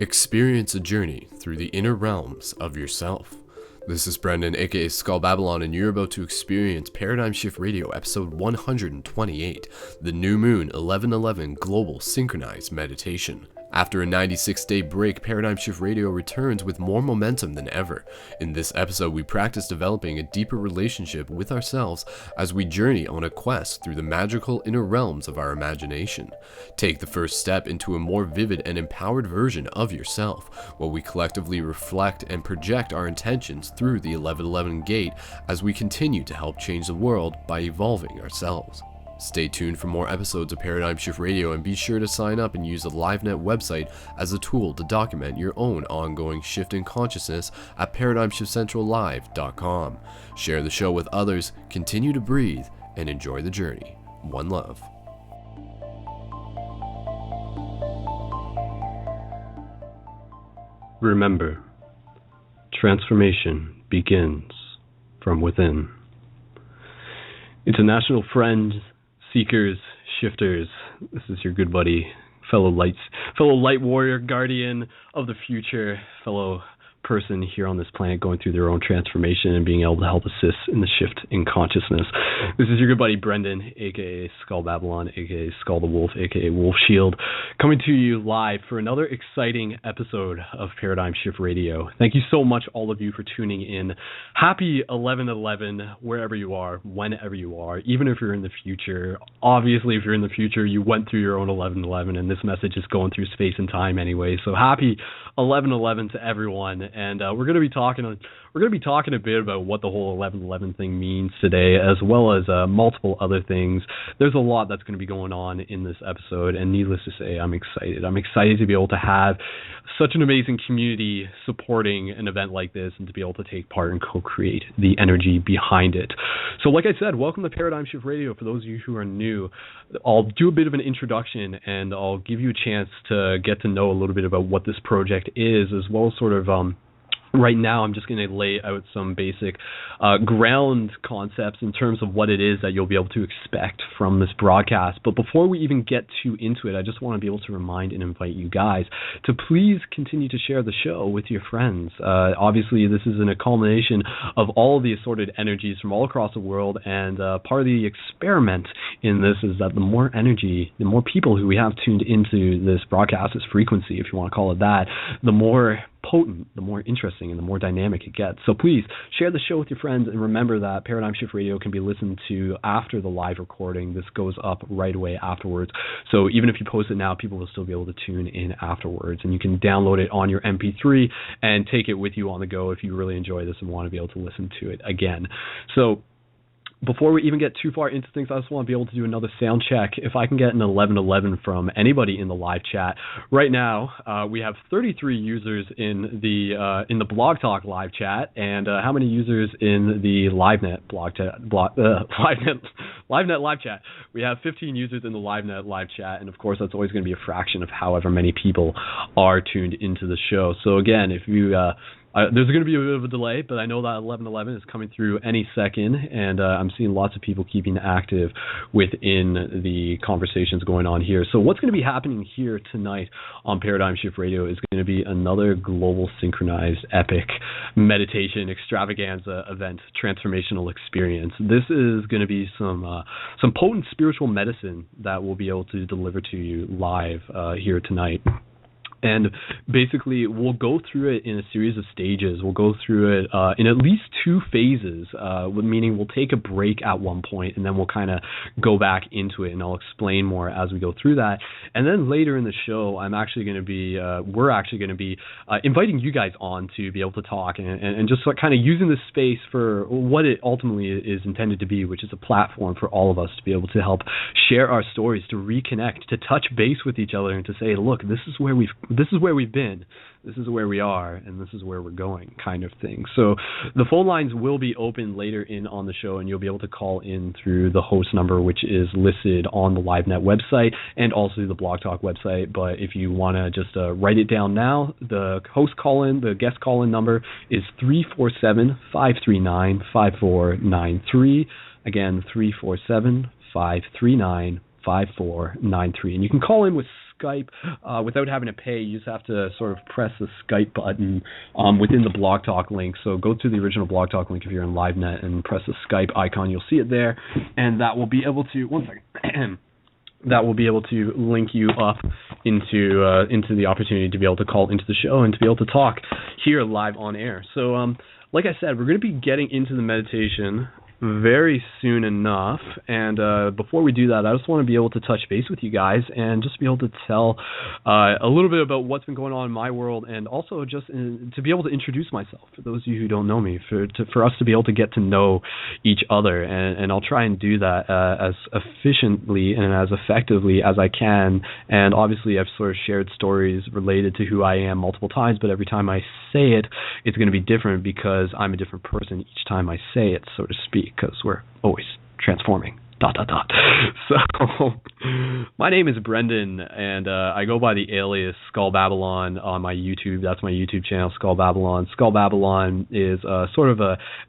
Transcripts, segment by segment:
Experience a journey through the inner realms of yourself. This is Brendan, aka Skull Babylon, and you're about to experience Paradigm Shift Radio episode 128, the New Moon 1111 Global Synchronized Meditation. After a 96-day break, Paradigm Shift Radio returns with more momentum than ever. In this episode, we practice developing a deeper relationship with ourselves as we journey on a quest through the magical inner realms of our imagination. Take the first step into a more vivid and empowered version of yourself, while we collectively reflect and project our intentions through the 1111 gate as we continue to help change the world by evolving ourselves. Stay tuned for more episodes of Paradigm Shift Radio, and be sure to sign up and use the LiveNet website as a tool to document your own ongoing shift in consciousness at ParadigmShiftCentralLive.com. Share the show with others, continue to breathe, and enjoy the journey. One love. Remember, transformation begins from within. International friends, seekers, shifters, this is your good buddy, fellow light warrior, guardian of the future, fellow person here on this planet going through their own transformation and being able to help assist in the shift in consciousness. This is your good buddy Brendan, aka Skull Babylon, aka Skull the Wolf, aka Wolf Shield, coming to you live for another exciting episode of Paradigm Shift Radio. Thank you so much, all of you, for tuning in. Happy 11/11, wherever you are, whenever you are, even if you're in the future. Obviously, if you're in the future, you went through your own 11/11, and this message is going through space and time anyway. So happy 11/11 to everyone. And we're going to be talking a bit about what the whole 11/11 thing means today, as well as multiple other things. There's a lot that's going to be going on in this episode, and needless to say, I'm excited. I'm excited to be able to have such an amazing community supporting an event like this, and to be able to take part and co-create the energy behind it. So, like I said, welcome to Paradigm Shift Radio. For those of you who are new, I'll do a bit of an introduction, and I'll give you a chance to get to know a little bit about what this project is, as well as sort of right now, I'm just going to lay out some basic ground concepts in terms of what it is that you'll be able to expect from this broadcast. But before we even get too into it, I just want to be able to remind and invite you guys to please continue to share the show with your friends. Obviously, this is a culmination of all of the assorted energies from all across the world, and part of the experiment in this is that the more energy, the more people who we have tuned into this broadcast, this frequency, if you want to call it that, the more potent, the more interesting, and the more dynamic it gets. So please share the show with your friends, and remember that Paradigm Shift Radio can be listened to after the live recording. This goes up right away afterwards. So even if you post it now, people will still be able to tune in afterwards, and you can download it on your MP3 and take it with you on the go if you really enjoy this and want to be able to listen to it again. So before we even get too far into things, I just want to be able to do another sound check. If I can get an 11/11 from anybody in the live chat. Right now, we have 33 users in the Blog Talk live chat, and how many users in the LiveNet LiveNet live chat? We have 15 users in the LiveNet live chat, and of course, that's always going to be a fraction of however many people are tuned into the show. So again, if you there's going to be a bit of a delay, but I know that 11/11 is coming through any second, and I'm seeing lots of people keeping active within the conversations going on here. So what's going to be happening here tonight on Paradigm Shift Radio is going to be another global synchronized epic meditation extravaganza event, transformational experience. This is going to be some potent spiritual medicine that we'll be able to deliver to you live here tonight. And basically, we'll go through it in a series of stages. We'll go through it in at least two phases, meaning we'll take a break at one point, and then we'll kind of go back into it, and I'll explain more as we go through that. And then later in the show, we're actually going to be inviting you guys on to be able to talk and just kind of using this space for what it ultimately is intended to be, which is a platform for all of us to be able to help share our stories, to reconnect, to touch base with each other, and to say, look, this is where we've been, this is where we are, and this is where we're going, kind of thing. So the phone lines will be open later in on the show, and you'll be able to call in through the host number, which is listed on the LiveNet website and also the Blog Talk website. But if you want to just write it down now, the guest call-in number is 347-539-5493. Again, 347-539-5493. And you can call in with Skype without having to pay. You just have to sort of press the Skype button within the Blog Talk link. So go to the original Blog Talk link if you're in LiveNet and press the Skype icon. You'll see it there, and that will be able to, one second, that will be able to link you up into the opportunity to be able to call into the show and to be able to talk here live on air. So like I said, we're going to be getting into the meditation very soon enough, and before we do that, I just want to be able to touch base with you guys and just be able to tell a little bit about what's been going on in my world, and also just to be able to introduce myself for those of you who don't know me, for us to be able to get to know each other, and I'll try and do that as efficiently and as effectively as I can. And obviously I've sort of shared stories related to who I am multiple times, but every time I say it, it's going to be different because I'm a different person each time I say it, so to speak, because we're always transforming. ... So, my name is Brendan, and I go by the alias Skull Babylon on my YouTube. That's my YouTube channel, Skull Babylon. Skull Babylon is sort of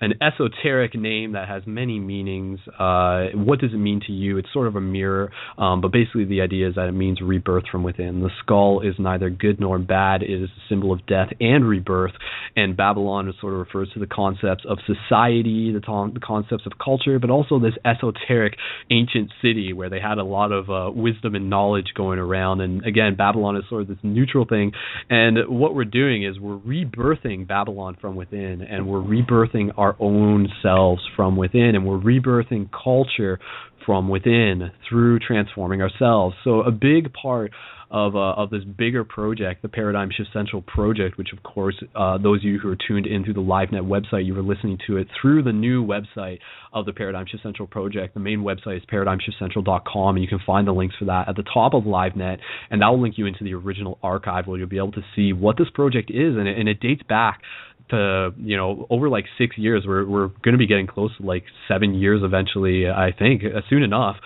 an esoteric name that has many meanings. What does it mean to you? It's sort of a mirror, but basically the idea is that it means rebirth from within. The skull is neither good nor bad. It is a symbol of death and rebirth, and Babylon sort of refers to the concepts of society, the concepts of culture, but also this esoteric ancient city where they had a lot of wisdom and knowledge going around. And again, Babylon is sort of this neutral thing, and what we're doing is we're rebirthing Babylon from within, and we're rebirthing our own selves from within, and we're rebirthing culture from within through transforming ourselves. So a big part of this bigger project, the Paradigm Shift Central project, which of course those of you who are tuned in through the LiveNet website, you were listening to it through the new website of the Paradigm Shift Central project. The main website is paradigmshiftcentral.com, and you can find the links for that at the top of LiveNet, and that will link you into the original archive where you'll be able to see what this project is, and it dates back to, over like 6 years. We're going to be getting close to like 7 years eventually, I think, soon enough.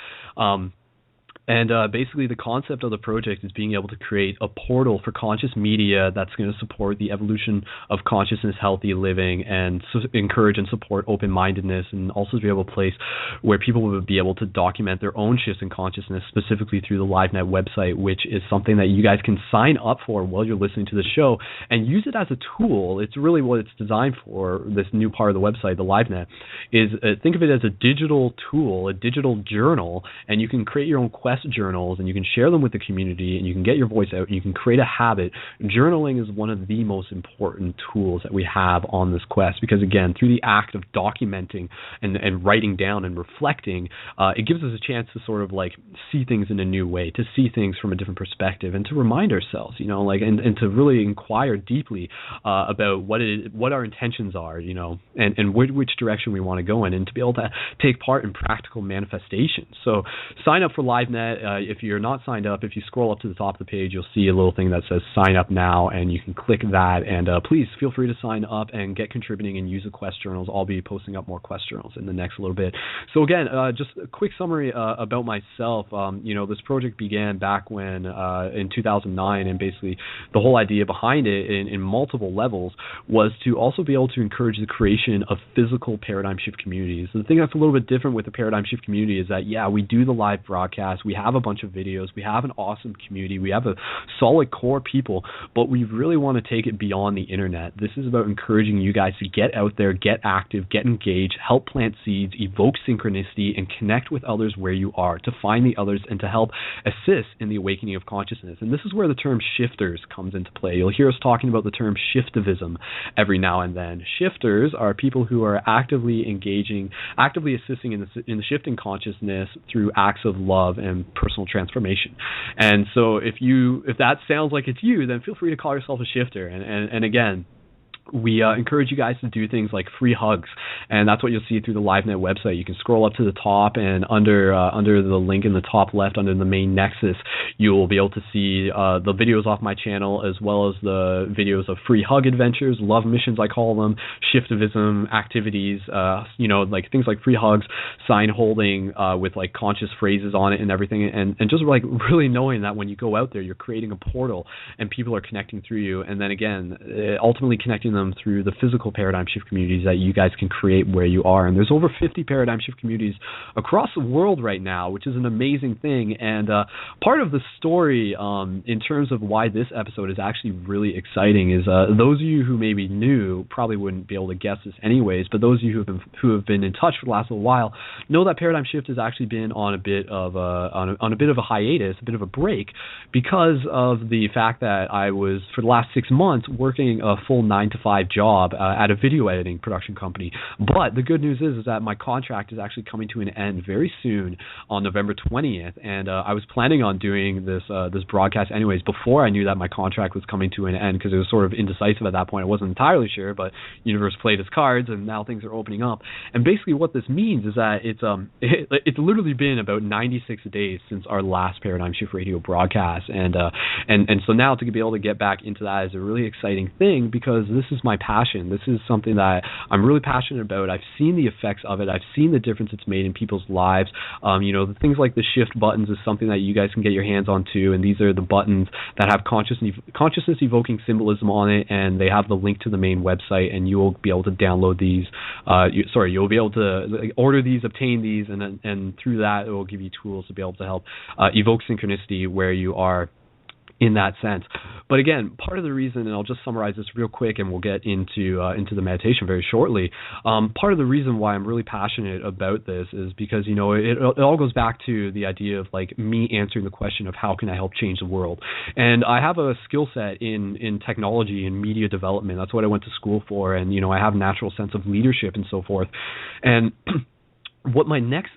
And basically the concept of the project is being able to create a portal for conscious media that's going to support the evolution of consciousness, healthy living, and encourage and support open-mindedness, and also to be able to place where people will be able to document their own shifts in consciousness, specifically through the LiveNet website, which is something that you guys can sign up for while you're listening to the show and use it as a tool. It's really what it's designed for, this new part of the website, the LiveNet, is think of it as a digital tool, a digital journal, and you can create your own quest journals, and you can share them with the community, and you can get your voice out, and you can create a habit. Journaling is one of the most important tools that we have on this quest, because again, through the act of documenting and writing down and reflecting, it gives us a chance to sort of like see things in a new way, to see things from a different perspective, and to remind ourselves, and to really inquire deeply about what our intentions are, and which direction we want to go in, and to be able to take part in practical manifestations. So sign up for LiveNet. If you're not signed up, if you scroll up to the top of the page, you'll see a little thing that says sign up now, and you can click that, and please feel free to sign up and get contributing and use the quest journals. I'll be posting up more quest journals in the next little bit. So again, just a quick summary about myself. This project began back when in 2009, and basically the whole idea behind it in multiple levels was to also be able to encourage the creation of physical paradigm shift communities. The thing that's a little bit different with the paradigm shift community is that, we do the live broadcast, we have a bunch of videos, we have an awesome community, we have a solid core people, but we really want to take it beyond the internet. This is about encouraging you guys to get out there, get active, get engaged, help plant seeds, evoke synchronicity, and connect with others where you are, to find the others and to help assist in the awakening of consciousness. And this is where the term shifters comes into play. You'll hear us talking about the term shiftivism every now and then. Shifters are people who are actively engaging, actively assisting in the shifting consciousness through acts of love and personal transformation. And so if that sounds like it's you, then feel free to call yourself a shifter. And again, we encourage you guys to do things like free hugs, and that's what you'll see through the LiveNet website. You can scroll up to the top, and under the link in the top left, under the main nexus, you will be able to see the videos off my channel, as well as the videos of free hug adventures, love missions I call them, shiftivism activities, like things like free hugs, sign holding with like conscious phrases on it and everything, and just like really knowing that when you go out there, you're creating a portal and people are connecting through you, and then again, ultimately connecting them them through the physical paradigm shift communities that you guys can create where you are. And there's over 50 paradigm shift communities across the world right now, which is an amazing thing. And part of the story in terms of why this episode is actually really exciting is those of you who maybe knew probably wouldn't be able to guess this anyways, but those of you who have been in touch for the last little while know that Paradigm Shift has actually been on a bit of a hiatus, a bit of a break, because of the fact that I was for the last 6 months working a full 9-to-5 job at a video editing production company. But the good news is that my contract is actually coming to an end very soon on November 20th, and I was planning on doing this broadcast anyways before I knew that my contract was coming to an end, because it was sort of indecisive at that point. I wasn't entirely sure, but universe played its cards, and now things are opening up. And basically what this means is that it's literally been about 96 days since our last Paradigm Shift Radio broadcast, and so now to be able to get back into that is a really exciting thing, because this is my passion. This is something that I'm really passionate about. I've seen the effects of it. I've seen the difference it's made in people's lives. The things like the shift buttons is something that you guys can get your hands on too, and these are the buttons that have consciousness evoking symbolism on it, and they have the link to the main website, and you will be able to download these. You'll be able to order these, obtain these, and through that it will give you tools to be able to help evoke synchronicity where you are in that sense. But again, part of the reason, and I'll just summarize this real quick and we'll get into the meditation very shortly, part of the reason why I'm really passionate about this is because, it all goes back to the idea of like me answering the question of how can I help change the world. And I have a skill set in technology and media development. That's what I went to school for, and I have a natural sense of leadership and so forth. And what my next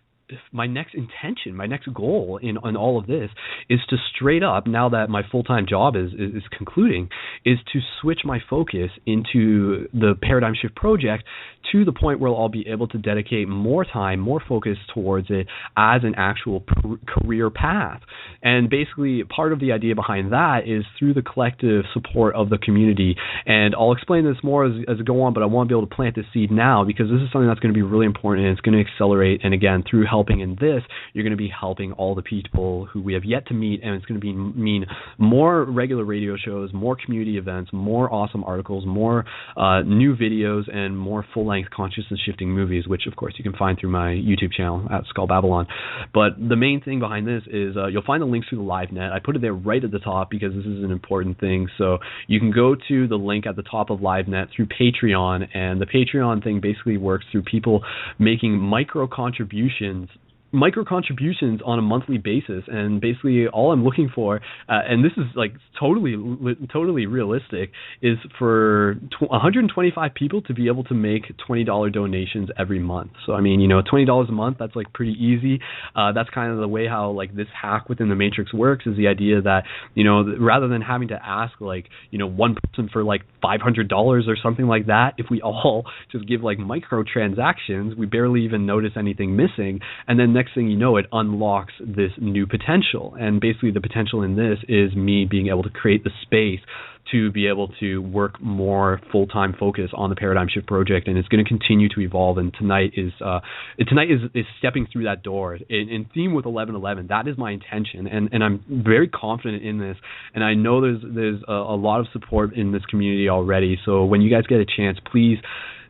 intention, my next goal in all of this is to straight up, now that my full-time job is concluding, is to switch my focus into the Paradigm Shift project to the point where I'll be able to dedicate more time, more focus towards it as an actual career path. And basically part of the idea behind that is through the collective support of the community. And I'll explain this more as I go on, but I want to be able to plant the seed now, because this is something that's going to be really important, and it's going to accelerate. And again, through helping in this, you're going to be helping all the people who we have yet to meet, and it's going to mean more regular radio shows, more community events, more awesome articles, more new videos, and more full-length consciousness shifting movies, which of course you can find through my YouTube channel at Skull Babylon. But the main thing behind this is you'll find the links through the LiveNet. I put it there right at the top because this is an important thing. So you can go to the link at the top of LiveNet through Patreon, and the Patreon thing basically works through people making micro contributions on a monthly basis. And basically all I'm looking for, and this is like totally realistic, is for 125 people to be able to make $20 donations every month. So I mean, $20 a month, that's like pretty easy. That's kind of the way how like this hack within the Matrix works, is the idea that, rather than having to ask like, one person for like $500 or something like that, if we all just give like micro transactions, we barely even notice anything missing. And then next thing you know, it unlocks this new potential. And basically the potential in this is me being able to create the space to be able to work more full-time focus on the Paradigm Shift project, and it's going to continue to evolve. And tonight is stepping through that door in theme with 1111. That is my intention, and I'm very confident in this. And I know there's a lot of support in this community already. So when you guys get a chance, please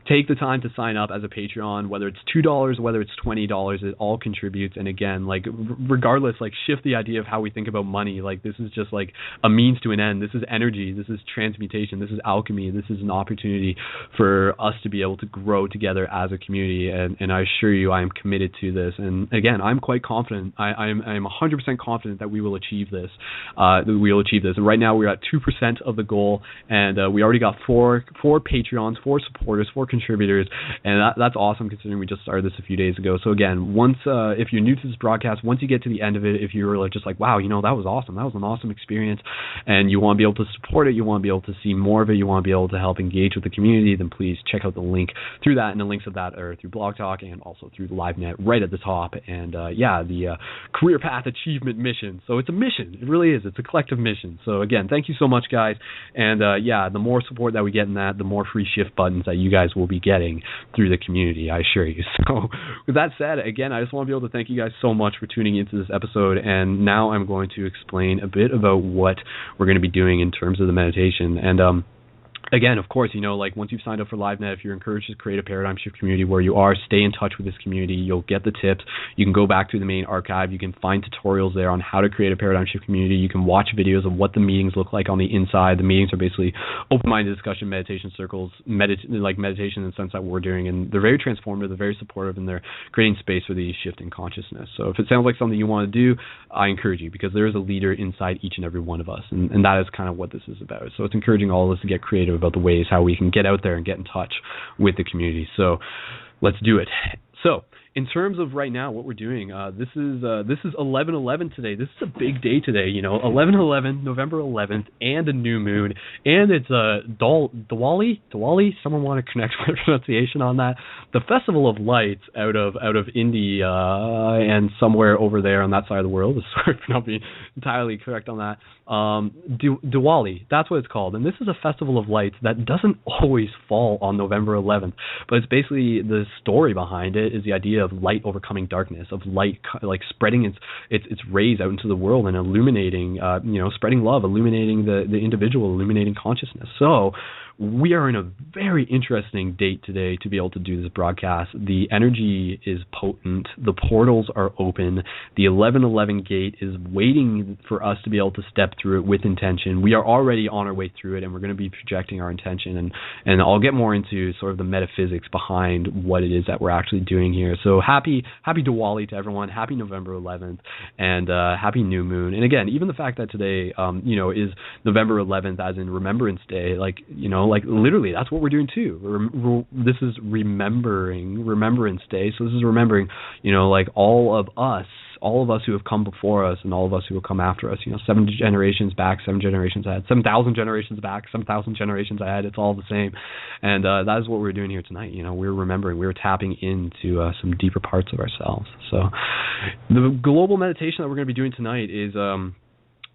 take the time to sign up as a Patreon, whether it's $2, whether it's $20, it all contributes. And again, like regardless, like shift the idea of how we think about money. Like this is just like a means to an end. This is energy. This is transmutation. This is alchemy. This is an opportunity for us to be able to grow together as a community. And I assure you, I am committed to this. And again, I'm quite confident. I'm 100% confident that we will achieve this. Right now, we're at 2% of the goal, and we already got four Patreons, 4 supporters, 4 contributors, and that's awesome considering we just started this a few days ago. So again, once if you're new to this broadcast, once you get to the end of it, if you're like just like, wow, that was awesome, that was an awesome experience, and you want to be able to support it, you want to be able to see more of it, you want to be able to help engage with the community, then please check out the link through that, and the links of that are through Blog Talk and also through the LiveNet right at the top. And the Career Path Achievement Mission. So it's a mission. It really is. It's a collective mission. So again, thank you so much, guys. And the more support that we get in that, the more free shift buttons that you guys will be getting through the community, I assure you. So with that said, again, I just want to be able to thank you guys so much for tuning into this episode. And now I'm going to explain a bit about what we're going to be doing in terms of the meditation. And Again, of course, like once you've signed up for LiveNet, if you're encouraged to create a Paradigm Shift community where you are, stay in touch with this community. You'll get the tips. You can go back to the main archive. You can find tutorials there on how to create a Paradigm Shift community. You can watch videos of what the meetings look like on the inside. The meetings are basically open-minded discussion, meditation circles, like meditation in the sense that we're doing, and they're very transformative, they're very supportive, and they're creating space for the shift in consciousness. So if it sounds like something you want to do, I encourage you, because there is a leader inside each and every one of us, and that is kind of what this is about. So it's encouraging all of us to get creative about the ways how we can get out there and get in touch with the community. So let's do it. So in terms of right now, what we're doing, this is 11/11 today. This is a big day today. 11/11, November 11th, and a new moon, and it's Diwali. Someone want to connect my pronunciation on that? The Festival of Lights out of India and somewhere over there on that side of the world. Sorry for not being entirely correct on that. Diwali, that's what it's called, and this is a festival of lights that doesn't always fall on November 11th, but it's basically the story behind it is the idea of light overcoming darkness, of light like spreading its rays out into the world and illuminating, spreading love, illuminating the individual, illuminating consciousness. So we are in a very interesting date today to be able to do this broadcast. The energy is potent. The portals are open. The 11/11 gate is waiting for us to be able to step through it with intention. We are already on our way through it, and we're going to be projecting our intention. And I'll get more into sort of the metaphysics behind what it is that we're actually doing here. So happy Diwali to everyone. Happy November 11th, and happy new moon. And again, even the fact that today, is November 11th, as in Remembrance Day, like literally, that's what we're doing too. This is Remembrance Day. So this is remembering, like all of us who have come before us and all of us who will come after us. 7 generations back, 7 generations ahead, 7,000 generations back, 7,000 generations ahead. It's all the same, and that is what we're doing here tonight. We're remembering, we're tapping into some deeper parts of ourselves. So the global meditation that we're going to be doing tonight is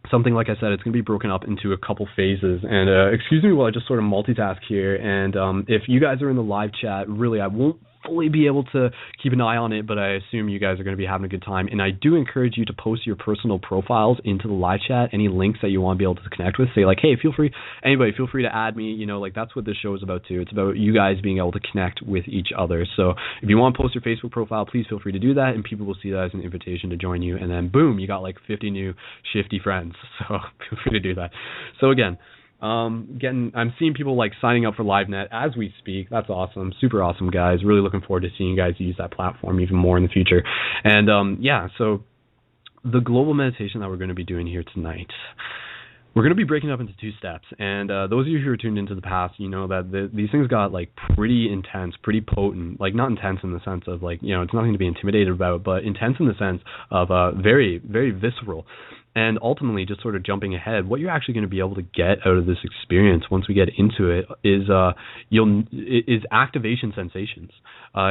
something, like I said, it's going to be broken up into a couple phases. And excuse me while I just sort of multitask here. And if you guys are in the live chat, really, I won't fully be able to keep an eye on it, but I assume you guys are going to be having a good time. And I do encourage you to post your personal profiles into the live chat, any links that you want to be able to connect with. Say like, hey, feel free to add me. Like that's what this show is about too. It's about you guys being able to connect with each other. So if you want to post your Facebook profile, please feel free to do that, and people will see that as an invitation to join you. And then boom, you got like 50 new shifty friends. So feel free to do that. So again, I'm seeing people like signing up for LiveNet as we speak. That's awesome. Super awesome, guys. Really looking forward to seeing you guys use that platform even more in the future. And so the global meditation that we're going to be doing here tonight, we're going to be breaking up into 2 steps. And those of you who are tuned into the past, you know that these things got like pretty intense, pretty potent. Like not intense in the sense of like, it's nothing to be intimidated about, but intense in the sense of very, very visceral. And ultimately, just sort of jumping ahead, what you're actually going to be able to get out of this experience once we get into it is activation sensations.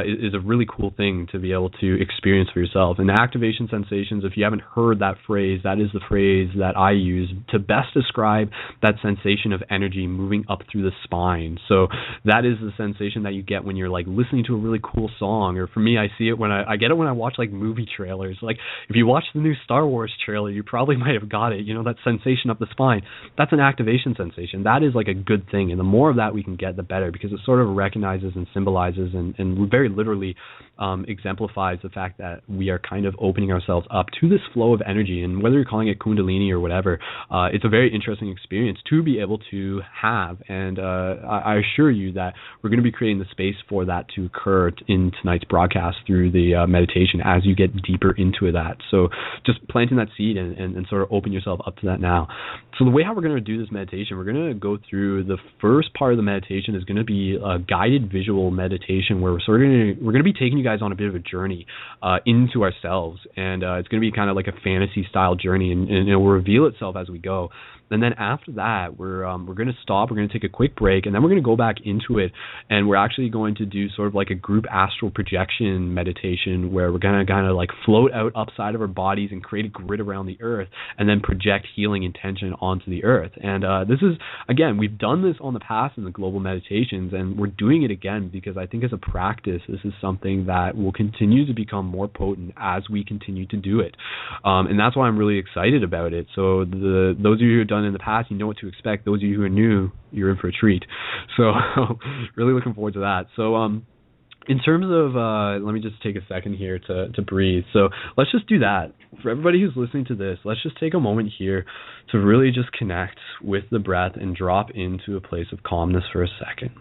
Is a really cool thing to be able to experience for yourself. And activation sensations, if you haven't heard that phrase, that is the phrase that I use to best describe that sensation of energy moving up through the spine. So that is the sensation that you get when you're like listening to a really cool song. Or for me, I see it when I get it when I watch like movie trailers. Like if you watch the new Star Wars trailer, you probably might have got it, that sensation up the spine. That's an activation sensation. That is like a good thing, and the more of that we can get, the better, because it sort of recognizes and symbolizes and very literally exemplifies the fact that we are kind of opening ourselves up to this flow of energy. And whether you're calling it Kundalini or whatever, it's a very interesting experience to be able to have, and I assure you that we're going to be creating the space for that to occur in tonight's broadcast through the meditation as you get deeper into that. So just planting that seed and sort of open yourself up to that now. So the way how we're going to do this meditation, we're going to go through the first part of the meditation is going to be a guided visual meditation where we're going to be taking you guys on a bit of a journey into ourselves, and it's going to be kind of like a fantasy style journey, and it will reveal itself as we go. And then after that, we're going to stop. We're going to take a quick break, and then we're going to go back into it, and we're actually going to do sort of like a group astral projection meditation where we're going to kind of like float out upside of our bodies and create a grid around the earth. earth, and then project healing intention onto the earth. And this is, again, we've done this on the past in the global meditations, and we're doing it again because I think as a practice, this is something that will continue to become more potent as we continue to do it. And that's why I'm really excited about it. So those of you who have done it in the past, you know what to expect. Those of you who are new, you're in for a treat. So really looking forward to that. So in terms of, let me just take a second here to breathe. So let's just do that. For everybody who's listening to this, let's just take a moment here to really just connect with the breath and drop into a place of calmness for a second.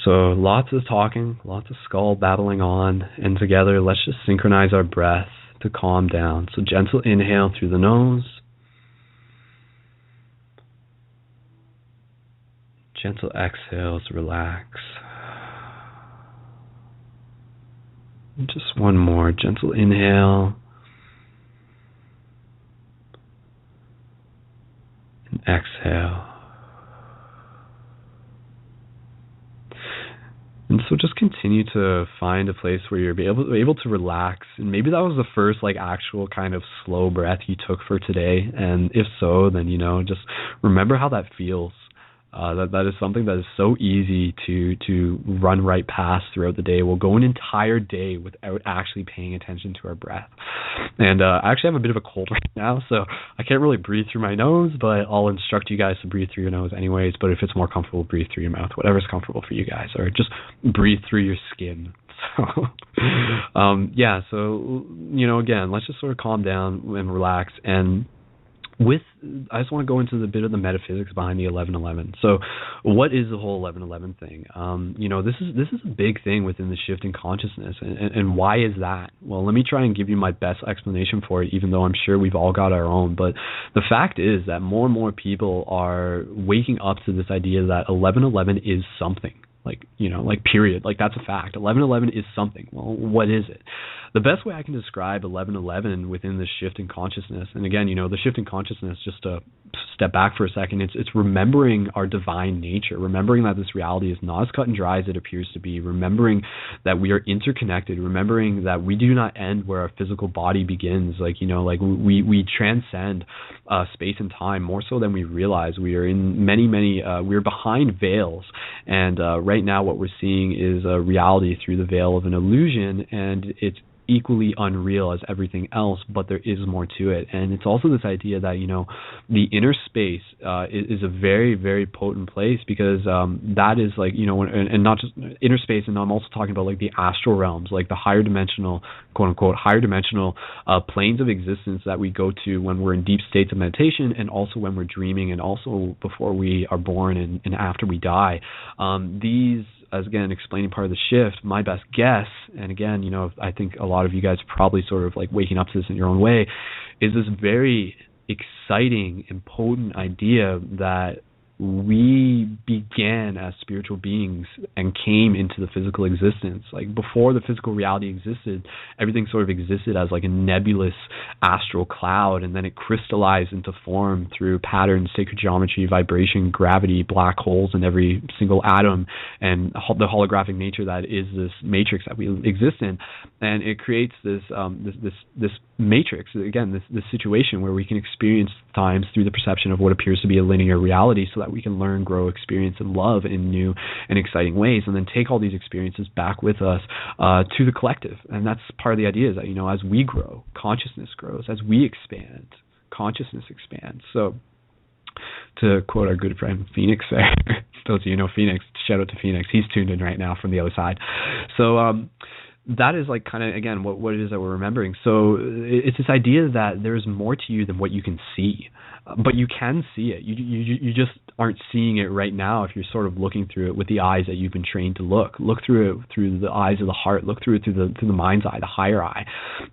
So lots of talking, lots of skull babbling on, and together let's just synchronize our breath to calm down. So gentle inhale through the nose. Gentle exhale to relax. And just one more gentle inhale. And exhale. And so just continue to find a place where you're able to relax. And maybe that was the first actual kind of slow breath you took for today. And if so, then, just remember how that feels. That is something that is so easy to run right past throughout the day. We'll go an entire day without actually paying attention to our breath. And I actually have a bit of a cold right now, so I can't really breathe through my nose, but I'll instruct you guys to breathe through your nose anyways. But if it's more comfortable, breathe through your mouth, whatever's comfortable for you guys, or just breathe through your skin. So, so, again, let's just sort of calm down and relax. And I just want to go into the bit of the metaphysics behind the 1111. So, what is the whole 1111 thing? This is a big thing within the shift in consciousness, and why is that? Well, let me try and give you my best explanation for it, even though I'm sure we've all got our own. But the fact is that more and more people are waking up to this idea that 1111 is something. Period. That's a fact. 1111 is something. Well, what is it? The best way I can describe 1111 within the shift in consciousness, and again, the shift in consciousness, just to step back for a second, it's remembering our divine nature, remembering that this reality is not as cut and dry as it appears to be, remembering that we are interconnected, remembering that we do not end where our physical body begins. We transcend space and time more so than we realize. We are in we're behind veils, and right now what we're seeing is a reality through the veil of an illusion, and it's equally unreal as everything else, but there is more to it. And it's also this idea that, the inner space is a very, very potent place, because that is and not just inner space, and I'm also talking about the astral realms, the higher dimensional, quote unquote, higher dimensional planes of existence that we go to when we're in deep states of meditation, and also when we're dreaming, and also before we are born and after we die. These, as again, explaining part of the shift, my best guess, and again, I think a lot of you guys are probably sort of waking up to this in your own way, is this very exciting and potent idea that we began as spiritual beings and came into the physical existence. Before the physical reality existed, everything sort of existed as a nebulous astral cloud, and then it crystallized into form through patterns, sacred geometry, vibration, gravity, black holes in every single atom, and the holographic nature that is this matrix that we exist in. And it creates this this matrix, again, this situation where we can experience times through the perception of what appears to be a linear reality, so that we can learn, grow, experience, and love in new and exciting ways, and then take all these experiences back with us to the collective. And that's part of the idea, is that, as we grow, consciousness grows. As we expand, consciousness expands. So, to quote our good friend Phoenix there, those of you know Phoenix, shout out to Phoenix. He's tuned in right now from the other side. So, that is kind of, again, what it is that we're remembering. So it's this idea that there's more to you than what you can see, but you can see it. You just aren't seeing it right now if you're sort of looking through it with the eyes that you've been trained to look. Look through it through the eyes of the heart. Look through it through the mind's eye, the higher eye,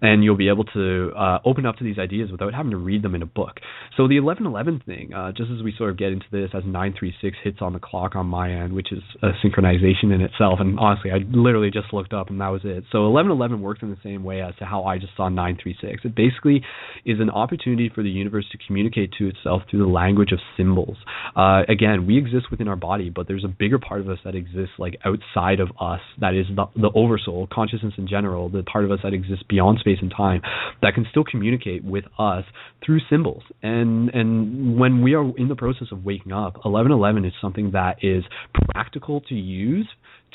and you'll be able to open up to these ideas without having to read them in a book. So the 1111 thing, just as we sort of get into this, as 936 hits on the clock on my end, which is a synchronization in itself, and honestly, I literally just looked up and that was it. it. So 1111 works in the same way as to how I just saw 936. It basically is an opportunity for the universe to communicate to itself through the language of symbols. Again, we exist within our body, but there's a bigger part of us that exists like outside of us, that is the oversoul, consciousness in general, the part of us that exists beyond space and time, that can still communicate with us through symbols. And when we are in the process of waking up, 1111 is something that is practical to use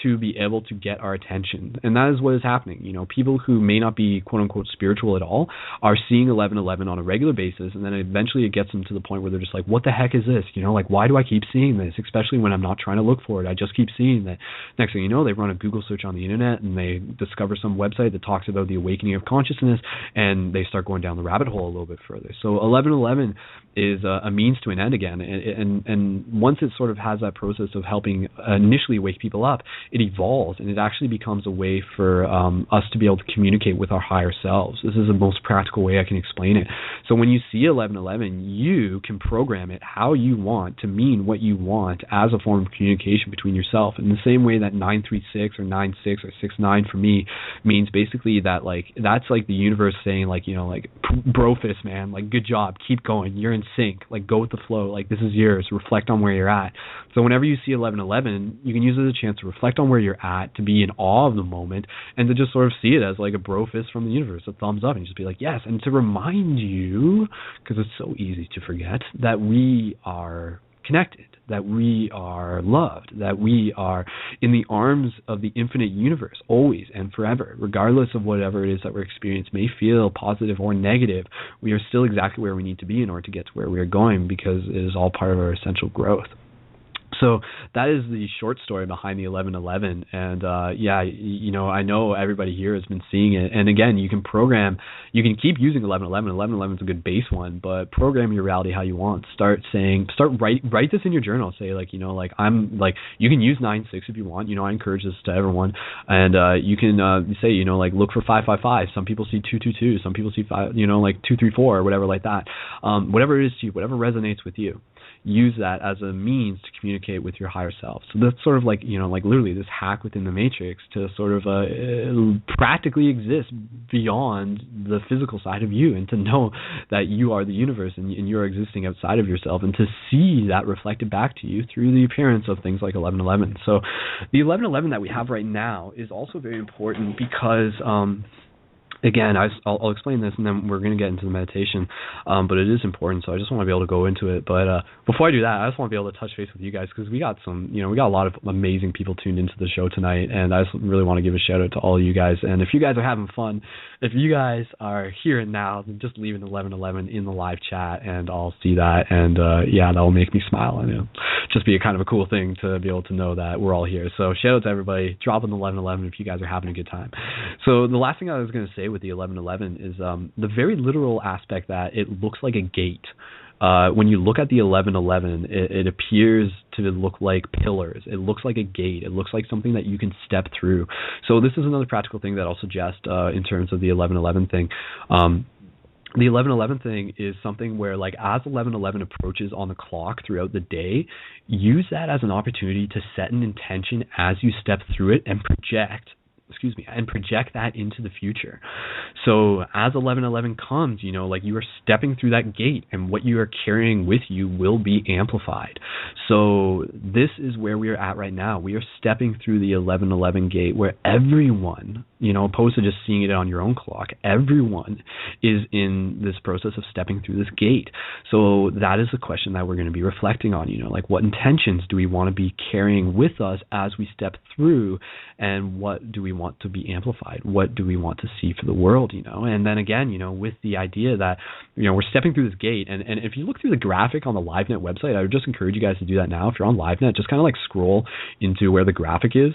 to be able to get our attention. And that is what is happening. You know, people who may not be quote unquote spiritual at all are seeing 1111 on a regular basis, and then eventually it gets them to the point where they're just like, what the heck is this? You know, like, why do I keep seeing this? Especially when I'm not trying to look for it. I just keep seeing that. Next thing you know, they run a Google search on the internet and they discover some website that talks about the awakening of consciousness, and they start going down the rabbit hole a little bit further. So 1111 is a means to an end again. And once it sort of has that process of helping initially wake people up, it evolves and it actually becomes a way for us to be able to communicate with our higher selves. This is the most practical way I can explain it. So when you see 1111, you can program it how you want to mean what you want as a form of communication between yourself. In the same way that 936 or 96 or 69 for me means basically that, like, that's like the universe saying, like, you know, like, brofist, man, like, good job, keep going, you're in sync, like, go with the flow, like, this is yours, reflect on where you're at. So whenever you see 1111, you can use it as a chance to reflect on where you're at, to be in awe of the moment, and to just sort of see it as like a bro fist from the universe, a thumbs up, and just be like, yes, and to remind you, because it's so easy to forget, that we are connected, that we are loved, that we are in the arms of the infinite universe, always and forever, regardless of whatever it is that we're experiencing may feel positive or negative. We are still exactly where we need to be in order to get to where we are going, because it is all part of our essential growth. So that is the short story behind the 1111. And yeah, you know, I know everybody here has been seeing it. And again, you can keep using 1111. 1111 is a good base one, but program your reality how you want. Write this in your journal. Say, like, you know, like, I'm like, you can use 96 if you want. You know, I encourage this to everyone. And you can say, you know, like, look for 555. Some people see 222. Some people see 5, you know, like 234 or whatever like that. Whatever it is to you, whatever resonates with you. Use that as a means to communicate with your higher self. So that's sort of like, you know, like literally this hack within the matrix to sort of practically exist beyond the physical side of you, and to know that you are the universe and you're existing outside of yourself, and to see that reflected back to you through the appearance of things like 1111. So the 1111 that we have right now is also very important because again, I'll explain this, and then we're going to get into the meditation, but it is important, so I just want to be able to go into it. But before I do that, I just want to be able to touch base with you guys, because we got a lot of amazing people tuned into the show tonight, and I just really want to give a shout out to all of you guys. And if you guys are having fun, if you guys are here and now, then just leave an 1111 in the live chat, and I'll see that, and yeah, that'll make me smile, and it'll just be a kind of a cool thing to be able to know that we're all here. So shout out to everybody, drop in the 1111 if you guys are having a good time. So the last thing I was going to say with the 1111 is the very literal aspect that it looks like a gate. When you look at the 1111, it appears to look like pillars. It looks like a gate. It looks like something that you can step through. So this is another practical thing that I'll suggest in terms of the 1111 thing. The 1111 thing is something where, like, as 1111 approaches on the clock throughout the day, use that as an opportunity to set an intention as you step through it and project that into the future. So as 1111 comes, you know, like, you are stepping through that gate, and what you are carrying with you will be amplified. So this is where we are at right now. We are stepping through the 1111 gate, where everyone, you know, opposed to just seeing it on your own clock, everyone is in this process of stepping through this gate. So that is the question that we're going to be reflecting on, you know, like, what intentions do we want to be carrying with us as we step through, and what do we want to be amplified? What do we want to see for the world, you know? And then again, you know, with the idea that, you know, we're stepping through this gate, and if you look through the graphic on the LiveNet website, I would just encourage you guys to do that now. If you're on LiveNet, just kind of like scroll into where the graphic is,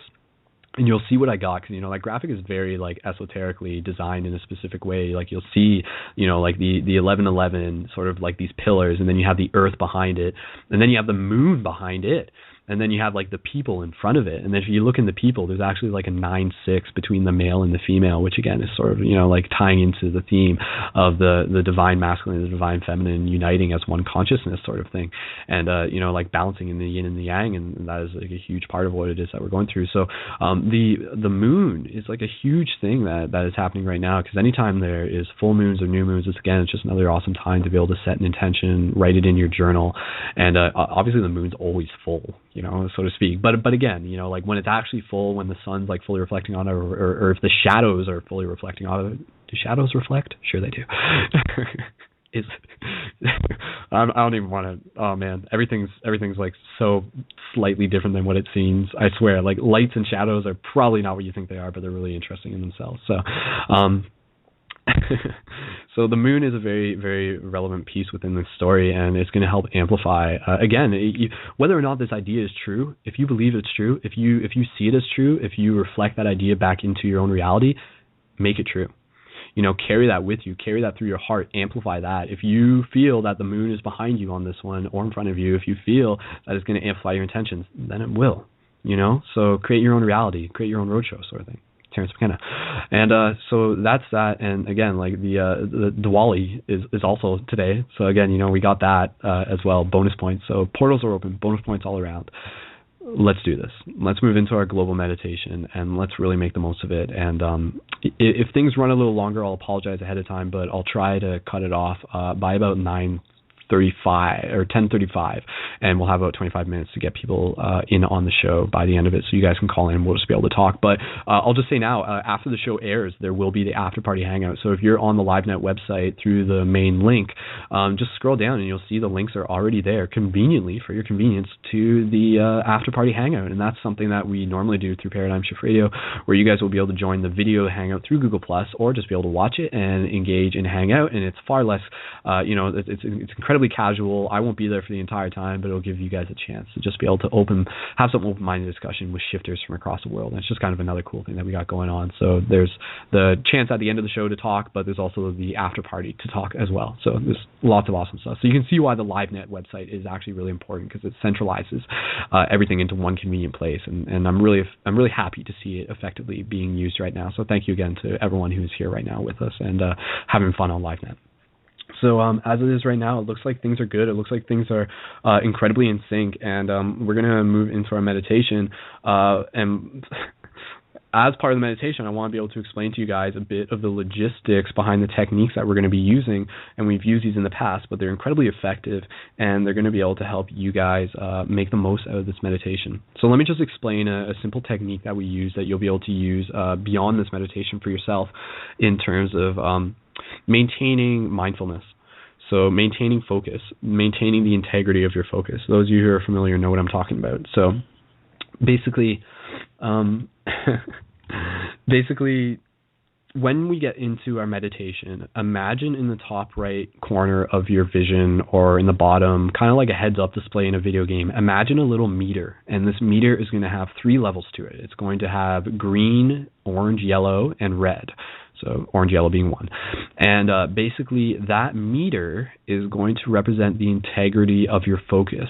and you'll see what I got, because, you know, that graphic is very, like, esoterically designed in a specific way. Like, you'll see, you know, like the 1111, sort of like these pillars, and then you have the earth behind it, and then you have the moon behind it. and then you have like the people in front of it, and then if you look in the people, there's actually like a 9-6 between the male and the female, which again is sort of, you know, like tying into the theme of the divine masculine and the divine feminine uniting as one consciousness sort of thing, and you know, like balancing in the yin and the yang, and that is like a huge part of what it is that we're going through. So the moon is like a huge thing that is happening right now, because anytime there is full moons or new moons, it's just another awesome time to be able to set an intention, write it in your journal, and obviously the moon's always full, you know, so to speak. But again, you know, like when it's actually full, when the sun's like fully reflecting on it, or if the shadows are fully reflecting on it. Do shadows reflect? Sure they do. I don't even want to. Oh man, everything's like so slightly different than what it seems. I swear, like lights and shadows are probably not what you think they are, but they're really interesting in themselves. So, so the moon is a very, very relevant piece within this story, and it's going to help amplify. Again, whether or not this idea is true, if you believe it's true, if you see it as true, if you reflect that idea back into your own reality, make it true. You know, carry that with you, carry that through your heart, amplify that. If you feel that the moon is behind you on this one or in front of you, if you feel that it's going to amplify your intentions, then it will. You know, so create your own reality, create your own roadshow sort of thing. Terence McKenna. And so that's that. And again, like the Diwali is also today. So again, you know, we got that as well, bonus points. So portals are open, bonus points all around. Let's do this. Let's move into our global meditation, and let's really make the most of it. And if things run a little longer, I'll apologize ahead of time, but I'll try to cut it off by about 9:35 or 10:35, and we'll have about 25 minutes to get people in on the show by the end of it, so you guys can call in and we'll just be able to talk. But I'll just say now, after the show airs, there will be the after party hangout. So if you're on the LiveNet website through the main link, just scroll down and you'll see the links are already there conveniently for your convenience to the after party hangout. And that's something that we normally do through Paradigm Shift Radio, where you guys will be able to join the video hangout through Google Plus, or just be able to watch it and engage and hang out. And it's far less, it's incredibly casual. I won't be there for the entire time, but it'll give you guys a chance to just be able to have some open-minded discussion with shifters from across the world. And it's just kind of another cool thing that we got going on. So there's the chance at the end of the show to talk, but there's also the after party to talk as well. So there's lots of awesome stuff. So you can see why the LiveNet website is actually really important, because it centralizes everything into one convenient place. And I'm really happy to see it effectively being used right now. So thank you again to everyone who's here right now with us and having fun on LiveNet. So as it is right now, it looks like things are good. It looks like things are incredibly in sync, and we're going to move into our meditation. And as part of the meditation, I want to be able to explain to you guys a bit of the logistics behind the techniques that we're going to be using. And we've used these in the past, but they're incredibly effective, and they're going to be able to help you guys make the most out of this meditation. So let me just explain a simple technique that we use that you'll be able to use beyond this meditation for yourself in terms of maintaining mindfulness. So maintaining focus, maintaining the integrity of your focus. Those of you who are familiar know what I'm talking about. So basically, when we get into our meditation, imagine in the top right corner of your vision, or in the bottom, kind of like a heads-up display in a video game, imagine a little meter. And this meter is going to have 3 levels to it. It's going to have green, orange, yellow, and red. So orange, yellow being 1. And basically that meter is going to represent the integrity of your focus.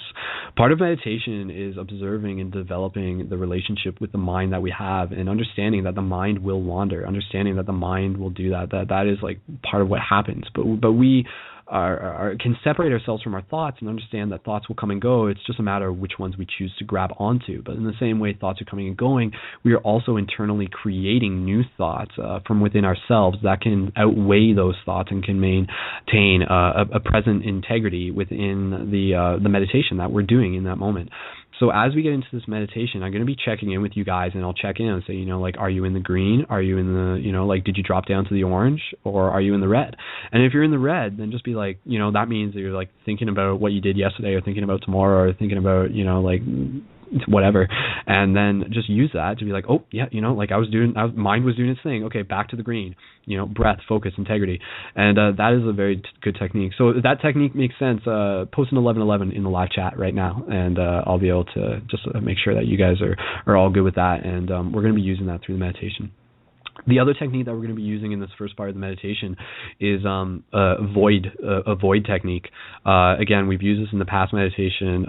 Part of meditation is observing and developing the relationship with the mind that we have, and understanding that the mind will wander, understanding that the mind will do that. That is like part of what happens. But we can separate ourselves from our thoughts and understand that thoughts will come and go. It's just a matter of which ones we choose to grab onto. But in the same way thoughts are coming and going, we are also internally creating new thoughts from within ourselves that can outweigh those thoughts and can maintain a present integrity within the meditation that we're doing in that moment. So as we get into this meditation, I'm going to be checking in with you guys, and I'll check in and say, like, are you in the green? Are you in the, did you drop down to the orange, or are you in the red? And if you're in the red, then just be like, that means that you're like thinking about what you did yesterday, or thinking about tomorrow, or thinking about, whatever. And then just use that to be like, oh yeah, mind was doing its thing. Okay, back to the green. Breath, focus, integrity. And that is a very good technique. So if that technique makes sense, post an 1111 in the live chat right now, and I'll be able to just make sure that you guys are all good with that. And we're going to be using that through the meditation. The other technique that we're going to be using in this first part of the meditation is a void technique. Again, we've used this in the past meditation.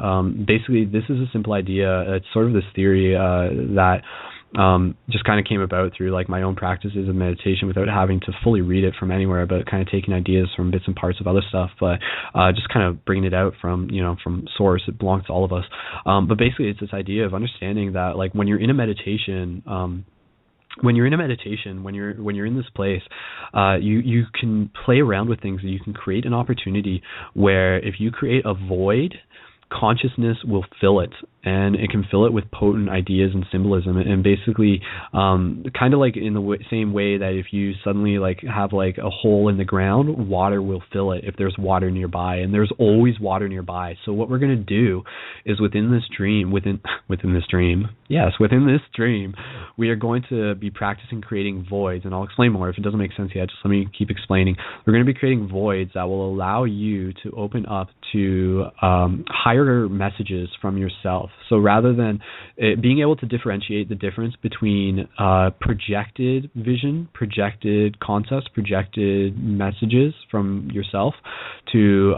Basically, this is a simple idea. It's sort of this theory that just kind of came about through like my own practices of meditation without having to fully read it from anywhere, but kind of taking ideas from bits and parts of other stuff, but just kind of bringing it out from source. It belongs to all of us. But basically, it's this idea of understanding that like when you're in a meditation. When you're in this place, you can play around with things. You can create an opportunity where if you create a void, consciousness will fill it, and it can fill it with potent ideas and symbolism, and basically kind of like in the same way that if you suddenly like have like a hole in the ground, water will fill it if there's water nearby, and there's always water nearby. So what we're going to do is within this dream, we are going to be practicing creating voids, and I'll explain more. If it doesn't make sense yet, just let me keep explaining. We're going to be creating voids that will allow you to open up to higher messages from yourself. So rather than being able to differentiate the difference between projected vision, projected concepts, projected messages from yourself to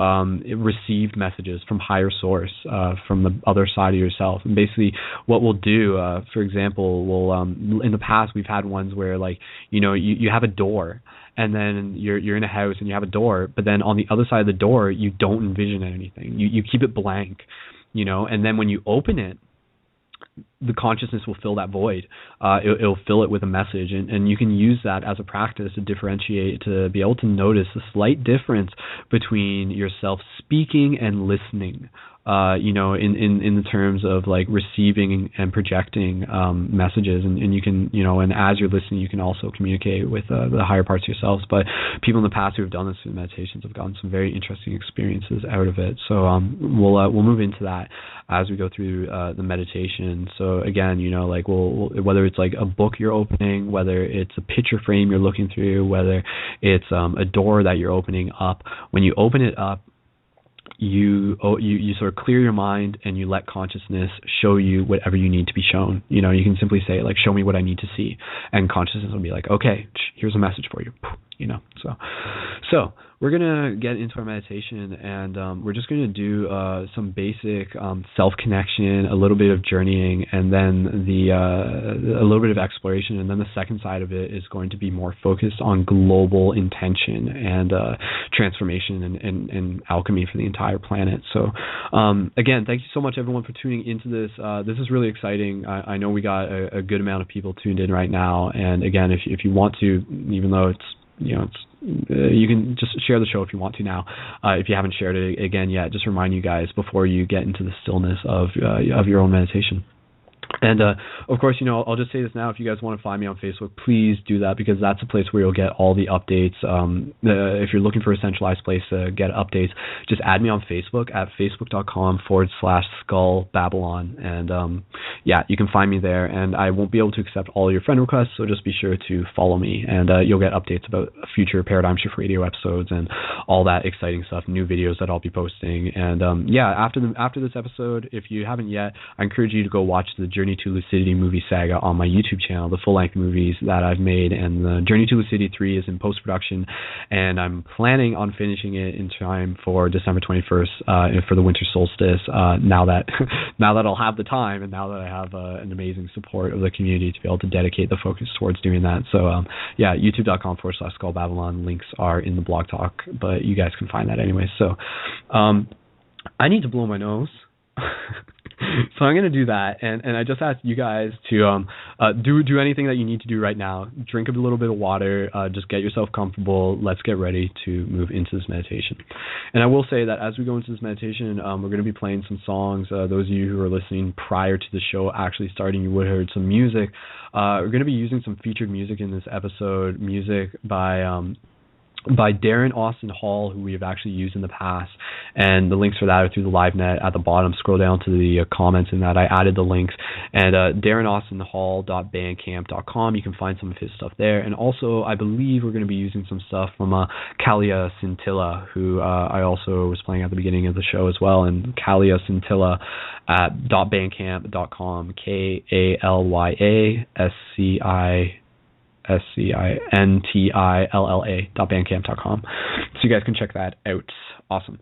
received messages from higher source, from the other side of yourself. And basically what we'll do, for example, in the past we've had ones where like, you have a door, and then you're in a house and you have a door, but then on the other side of the door you don't envision anything. You keep it blank, and then when you open it, the consciousness will fill that void. It'll fill it with a message, and you can use that as a practice to differentiate, to be able to notice the slight difference between yourself speaking and listening. In the terms of like receiving and projecting messages, and you can, and as you're listening, you can also communicate with the higher parts of yourselves. But people in the past who have done this through meditations have gotten some very interesting experiences out of it. So we'll move into that as we go through the meditation. So again, we'll whether it's like a book you're opening, whether it's a picture frame you're looking through, whether it's a door that you're opening up, when you open it up, you sort of clear your mind and you let consciousness show you whatever you need to be shown. You can simply say like, show me what I need to see, and consciousness will be like, okay, here's a message for you. So we're going to get into our meditation, and we're just going to do some basic self-connection, a little bit of journeying, and then a little bit of exploration. And then the second side of it is going to be more focused on global intention and transformation and alchemy for the entire planet. So again, thank you so much, everyone, for tuning into this. This is really exciting. I know we got a good amount of people tuned in right now. And again, if you want to, even though you can just share the show if you want to now. If you haven't shared it again yet, just remind you guys before you get into the stillness of your own meditation. And of course, I'll just say this now. If you guys want to find me on Facebook, please do that, because that's a place where you'll get all the updates. If you're looking for a centralized place to get updates, just add me on Facebook at facebook.com/Skull Babylon. And you can find me there. And I won't be able to accept all your friend requests, so just be sure to follow me. And you'll get updates about future Paradigm Shift Radio episodes and all that exciting stuff, new videos that I'll be posting. And after this episode, if you haven't yet, I encourage you to go watch the Journey to Lucidity movie saga on my YouTube channel, the full-length movies that I've made, and the Journey to Lucidity 3 is in post-production, and I'm planning on finishing it in time for December 21st for the winter solstice, now that I'll have the time, and now that I have an amazing support of the community to be able to dedicate the focus towards doing that. So youtube.com/Skull Babylon, links are in the blog talk, but you guys can find that anyway. So I need to blow my nose. So I'm going to do that, and I just asked you guys to do anything that you need to do right now. Drink a little bit of water, just get yourself comfortable. Let's get ready to move into this meditation. And I will say that as we go into this meditation, we're going to be playing some songs. Those of you who are listening prior to the show actually starting, you would have heard some music. We're going to be using some featured music in this episode, music by Darren Austin Hall, who we have actually used in the past, and the links for that are through the LiveNet at the bottom. Scroll down to the comments in that. I added the links, and DarrenAustinHall.bandcamp.com. You can find some of his stuff there, and also I believe we're going to be using some stuff from Kalia Scintilla, who I also was playing at the beginning of the show as well, and Kalia Scintilla at .bandcamp.com, KALYASCINTILLA. SCINTILLA.bandcamp.com. So you guys can check that out. Awesome.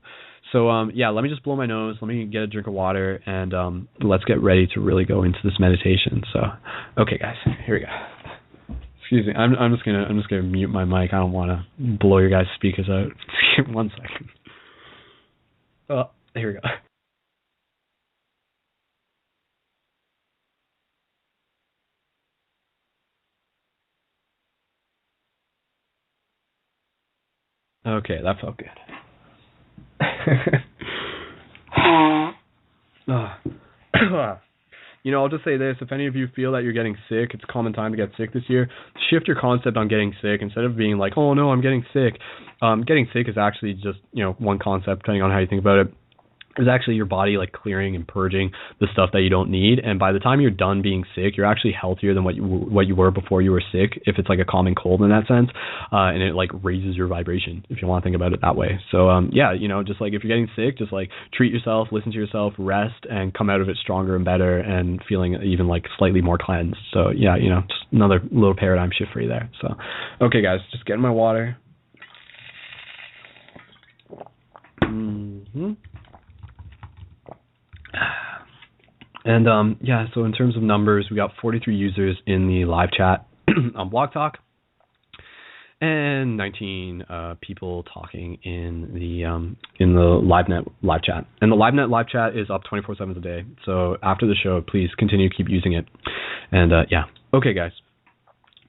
So yeah, let me just blow my nose. Let me get a drink of water, and let's get ready to really go into this meditation. So, okay, guys, here we go. Excuse me. I'm just gonna mute my mic. I don't want to blow your guys' speakers out. 1 second. Oh, here we go. Okay, that felt good. I'll just say this. If any of you feel that you're getting sick, it's a common time to get sick this year. Shift your concept on getting sick. Instead of being like, oh no, I'm getting sick. Getting sick is actually just, one concept, depending on how you think about it. Is actually your body like clearing and purging the stuff that you don't need, and by the time you're done being sick, you're actually healthier than what you were before you were sick, if it's like a common cold in that sense, and it like raises your vibration, if you want to think about it that way. So yeah, just like if you're getting sick, just like treat yourself, listen to yourself, rest, and come out of it stronger and better and feeling even like slightly more cleansed. So yeah, just another little paradigm shift for you there. So okay guys, just getting my water. And yeah, so in terms of numbers, we got 43 users in the live chat on Blog Talk, and 19 people talking in the LiveNet live chat. And the LiveNet live chat is up 24/7 a day. So after the show, please continue to keep using it. And yeah, okay, guys.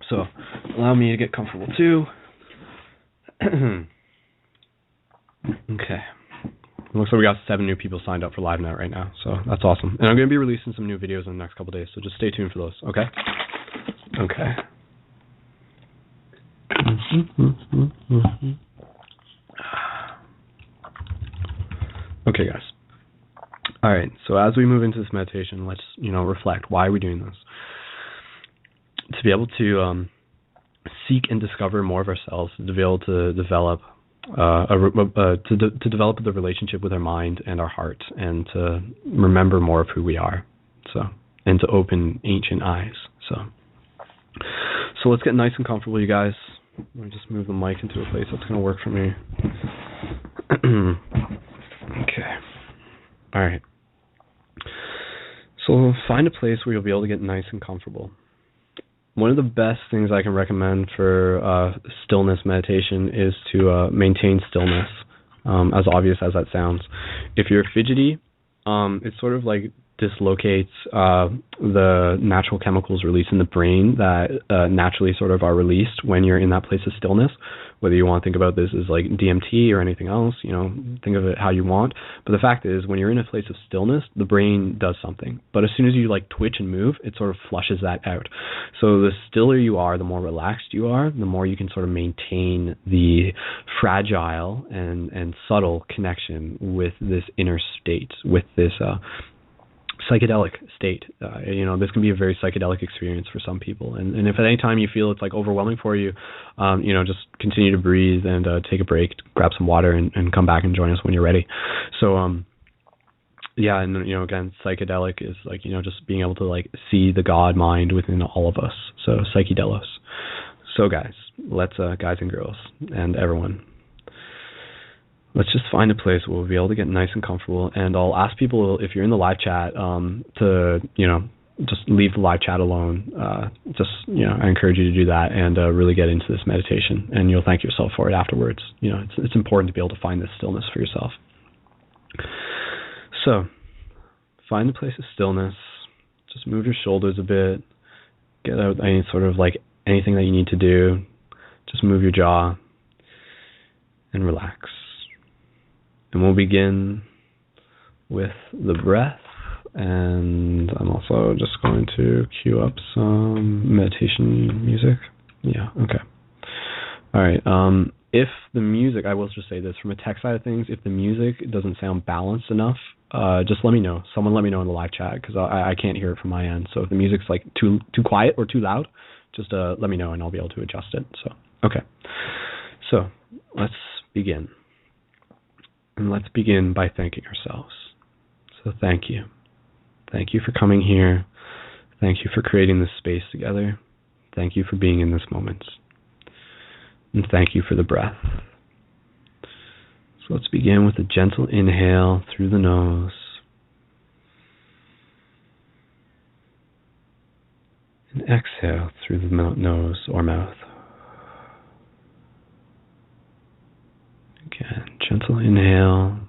So allow me to get comfortable too. Okay. Looks like we got 7 new people signed up for LiveNet right now, so that's awesome. And I'm going to be releasing some new videos in the next couple of days, so just stay tuned for those, okay? Okay. Okay, guys. All right, so as we move into this meditation, let's, reflect. Why are we doing this? To be able to seek and discover more of ourselves, to be able to develop to develop the relationship with our mind and our heart, and to remember more of who we are, and to open ancient eyes. So let's get nice and comfortable, you guys. Let me just move the mic into a place that's going to work for me. Okay. All right. So find a place where you'll be able to get nice and comfortable. One of the best things I can recommend for stillness meditation is to maintain stillness, as obvious as that sounds. If you're fidgety, it sort of like dislocates the natural chemicals released in the brain that naturally sort of are released when you're in that place of stillness. Whether you want to think about this as like DMT or anything else, think of it how you want. But the fact is, when you're in a place of stillness, the brain does something. But as soon as you like twitch and move, it sort of flushes that out. So the stiller you are, the more relaxed you are, the more you can sort of maintain the fragile and subtle connection with this inner state, with this psychedelic state. This can be a very psychedelic experience for some people. And if at any time you feel it's like overwhelming for you, just continue to breathe and take a break, grab some water, and come back and join us when you're ready. So, yeah, and again, psychedelic is like, just being able to like see the God mind within all of us. So psychedelos. So guys, let's guys and girls and everyone, let's just find a place where we'll be able to get nice and comfortable. And I'll ask people, if you're in the live chat, to, just leave the live chat alone. I encourage you to do that and really get into this meditation. And you'll thank yourself for it afterwards. It's important to be able to find this stillness for yourself. So, find a place of stillness. Just move your shoulders a bit. Get out any sort of like anything that you need to do. Just move your jaw and relax. And we'll begin with the breath, and I'm also just going to cue up some meditation music. Yeah, okay. All right. If the music, I will just say this, from a tech side of things, if the music doesn't sound balanced enough, just let me know. Someone let me know in the live chat, because I can't hear it from my end. So if the music's like too quiet or too loud, just let me know and I'll be able to adjust it. So, okay. So let's begin. And let's begin by thanking ourselves. So thank you. Thank you for coming here. Thank you for creating this space together. Thank you for being in this moment. And thank you for the breath. So let's begin with a gentle inhale through the nose. And exhale through the nose or mouth. Again, gentle inhale.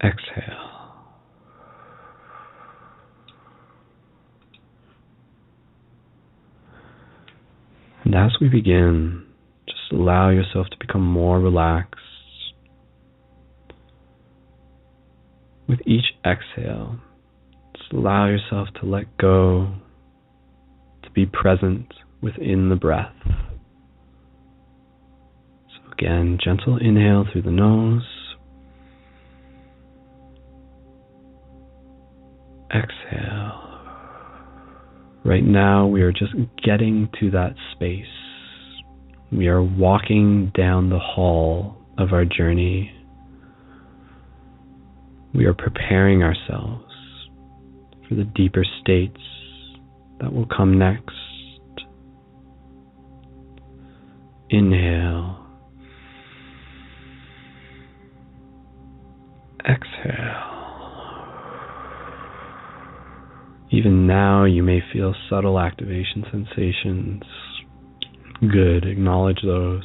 Exhale. And as we begin, just allow yourself to become more relaxed. With each exhale, just allow yourself to let go, to be present within the breath. So again, gentle inhale through the nose. Exhale. Right now, we are just getting to that space. We are walking down the hall of our journey. We are preparing ourselves for the deeper states that will come next. Inhale. Exhale. Even now, you may feel subtle activation sensations. Good, acknowledge those.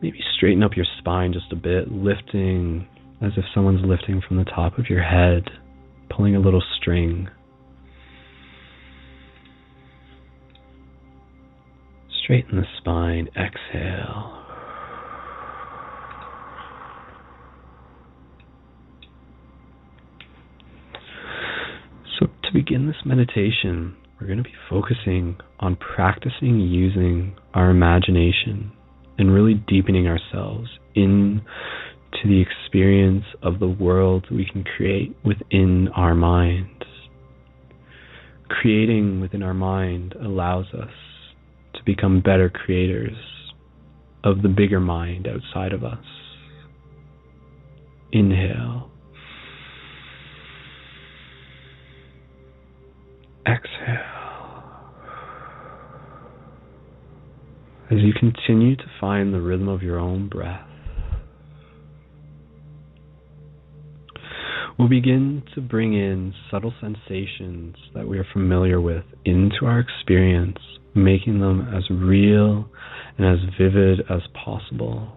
Maybe straighten up your spine just a bit, lifting as if someone's lifting from the top of your head, pulling a little string. Straighten the spine, exhale. So to begin this meditation, we're going to be focusing on practicing using our imagination and really deepening ourselves into the experience of the world we can create within our minds. Creating within our mind allows us to become better creators of the bigger mind outside of us. Inhale. Exhale. As you continue to find the rhythm of your own breath, we'll begin to bring in subtle sensations that we are familiar with into our experience, making them as real and as vivid as possible.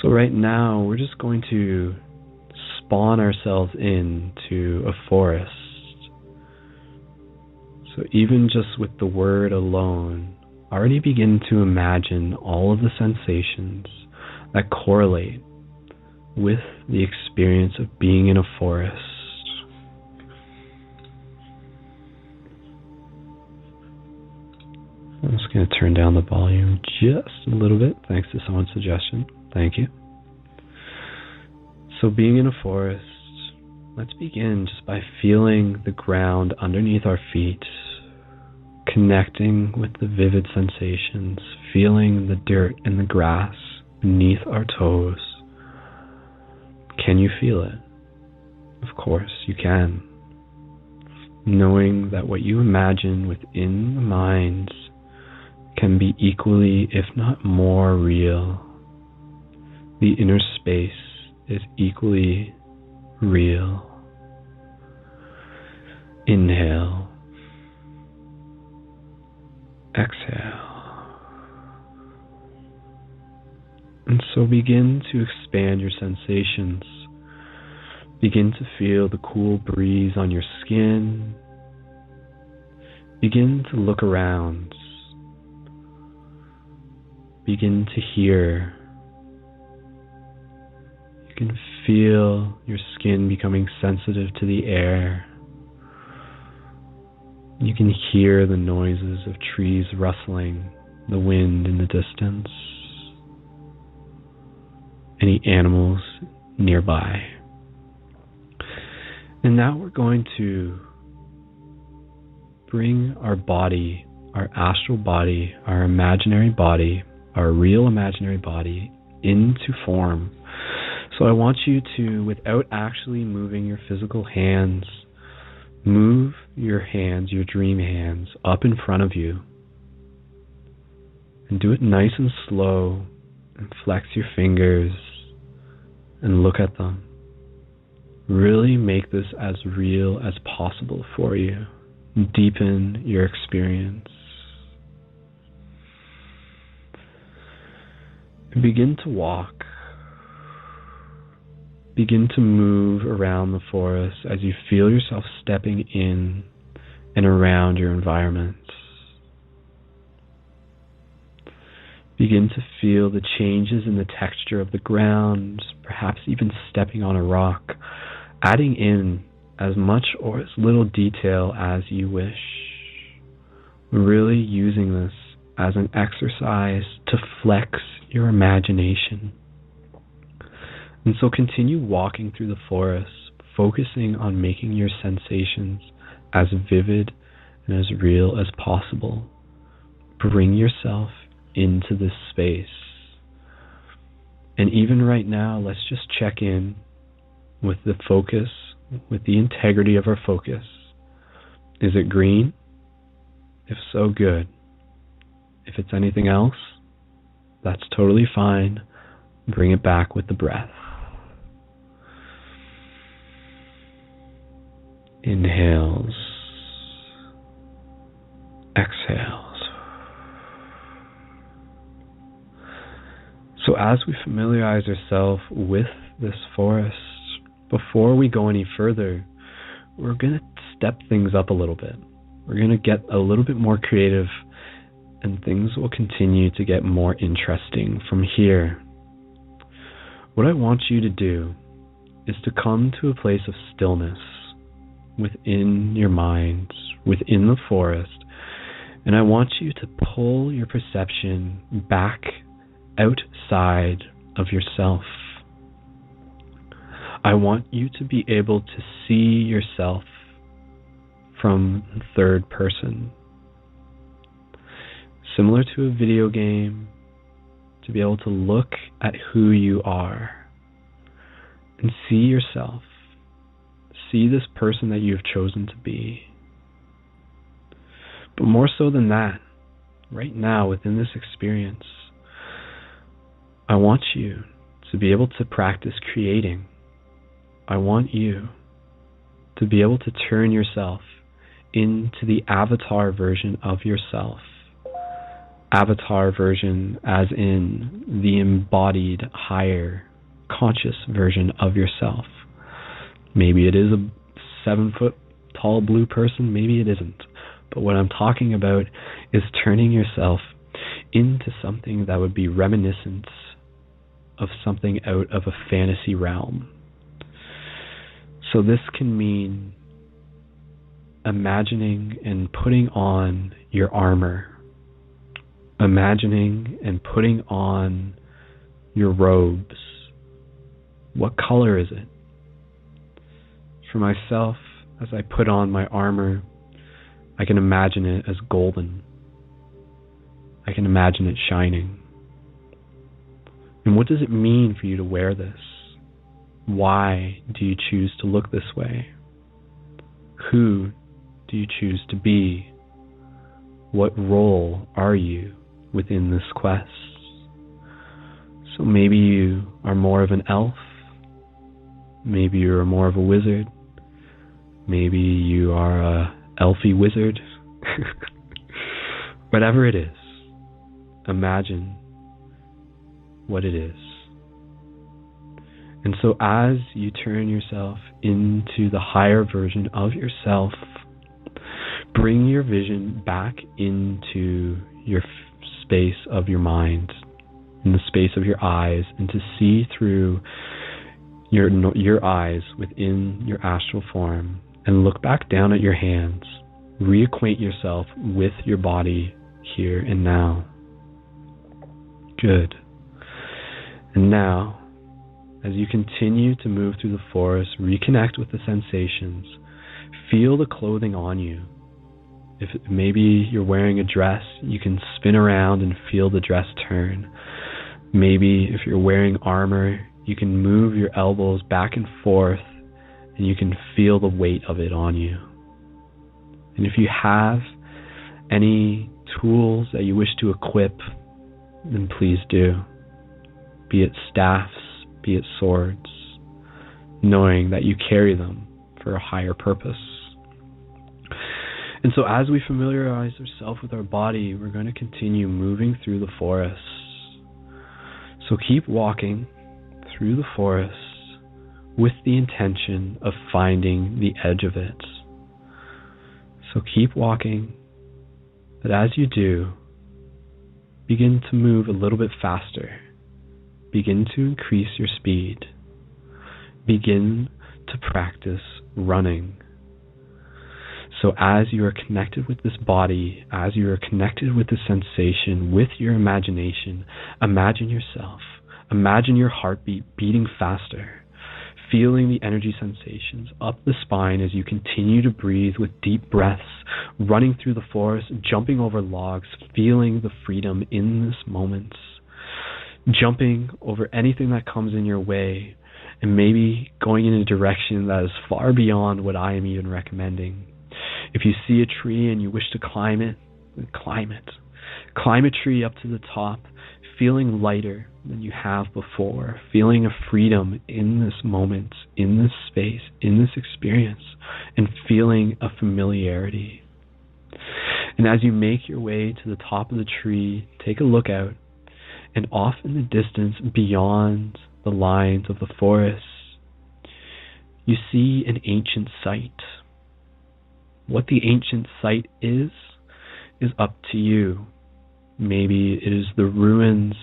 So right now, we're just going to spawn ourselves into a forest. So even just with the word alone, already begin to imagine all of the sensations that correlate with the experience of being in a forest. I'm just going to turn down the volume just a little bit, thanks to someone's suggestion. Thank you. So being in a forest, let's begin just by feeling the ground underneath our feet, connecting with the vivid sensations, feeling the dirt and the grass beneath our toes. Can you feel it? Of course you can. Knowing that what you imagine within the mind can be equally, if not more, real. The inner space is equally real. Inhale. Exhale. And so begin to expand your sensations. Begin to feel the cool breeze on your skin. Begin to look around. Begin to hear. You can feel your skin becoming sensitive to the air. You can hear the noises of trees rustling, the wind in the distance, any animals nearby. And now we're going to bring our body, our astral body, our imaginary body, our real imaginary body, into form. So I want you to, without actually moving your physical hands, move your hands, your dream hands, up in front of you. And do it nice and slow, and flex your fingers and look at them. Really make this as real as possible for you. Deepen your experience. And begin to walk. Begin to move around the forest as you feel yourself stepping in and around your environment. Begin to feel the changes in the texture of the ground, perhaps even stepping on a rock, adding in as much or as little detail as you wish. Really using this as an exercise to flex your imagination. And so continue walking through the forest, focusing on making your sensations as vivid and as real as possible. Bring yourself into this space. And even right now, let's just check in with the focus, with the integrity of our focus. Is it green? If so, good. If it's anything else, that's totally fine. Bring it back with the breath. Inhales. Exhales. So as we familiarize ourselves with this forest, before we go any further, we're going to step things up a little bit. We're going to get a little bit more creative, and things will continue to get more interesting from here. What I want you to do is to come to a place of stillness within your mind, within the forest, and I want you to pull your perception back outside of yourself. I want you to be able to see yourself from third person. Similar to a video game, to be able to look at who you are and see yourself. See this person that you've chosen to be. But more so than that, right now within this experience, I want you to be able to practice creating. I want you to be able to turn yourself into the avatar version of yourself. Avatar version as in the embodied, higher, conscious version of yourself. Maybe it is a 7-foot tall blue person, maybe it isn't. But what I'm talking about is turning yourself into something that would be reminiscent of something out of a fantasy realm. So this can mean imagining and putting on your armor. Imagining and putting on your robes. What color is it? For myself, as I put on my armor, I can imagine it as golden. I can imagine it shining. And what does it mean for you to wear this? Why do you choose to look this way? Who do you choose to be? What role are you within this quest? So maybe you are more of an elf. Maybe you're more of a wizard. Maybe you are a elfy wizard. Whatever it is, imagine what it is. And so as you turn yourself into the higher version of yourself, bring your vision back into your space of your mind, in the space of your eyes, and to see through your eyes within your astral form, and look back down at your hands. Reacquaint yourself with your body here and now. Good. And now, as you continue to move through the forest, reconnect with the sensations. Feel the clothing on you. If maybe you're wearing a dress, you can spin around and feel the dress turn. Maybe if you're wearing armor, you can move your elbows back and forth and you can feel the weight of it on you. And if you have any tools that you wish to equip, then please do. Be it staffs, be it swords, knowing that you carry them for a higher purpose. And so as we familiarize ourselves with our body, we're going to continue moving through the forest. So keep walking through the forest with the intention of finding the edge of it. So keep walking, but as you do, begin to move a little bit faster. Begin to increase your speed. Begin to practice running. So as you are connected with this body, as you are connected with the sensation, with your imagination, imagine yourself. Imagine your heartbeat beating faster, feeling the energy sensations up the spine as you continue to breathe with deep breaths, running through the forest, jumping over logs, feeling the freedom in this moment, jumping over anything that comes in your way, and maybe going in a direction that is far beyond what I am even recommending. If you see a tree and you wish to climb it, then climb it. Climb a tree up to the top, feeling lighter than you have before, feeling a freedom in this moment, in this space, in this experience, and feeling a familiarity. And as you make your way to the top of the tree, take a look out, and off in the distance, beyond the lines of the forest, you see an ancient site. What the ancient site is up to you. Maybe it is the ruins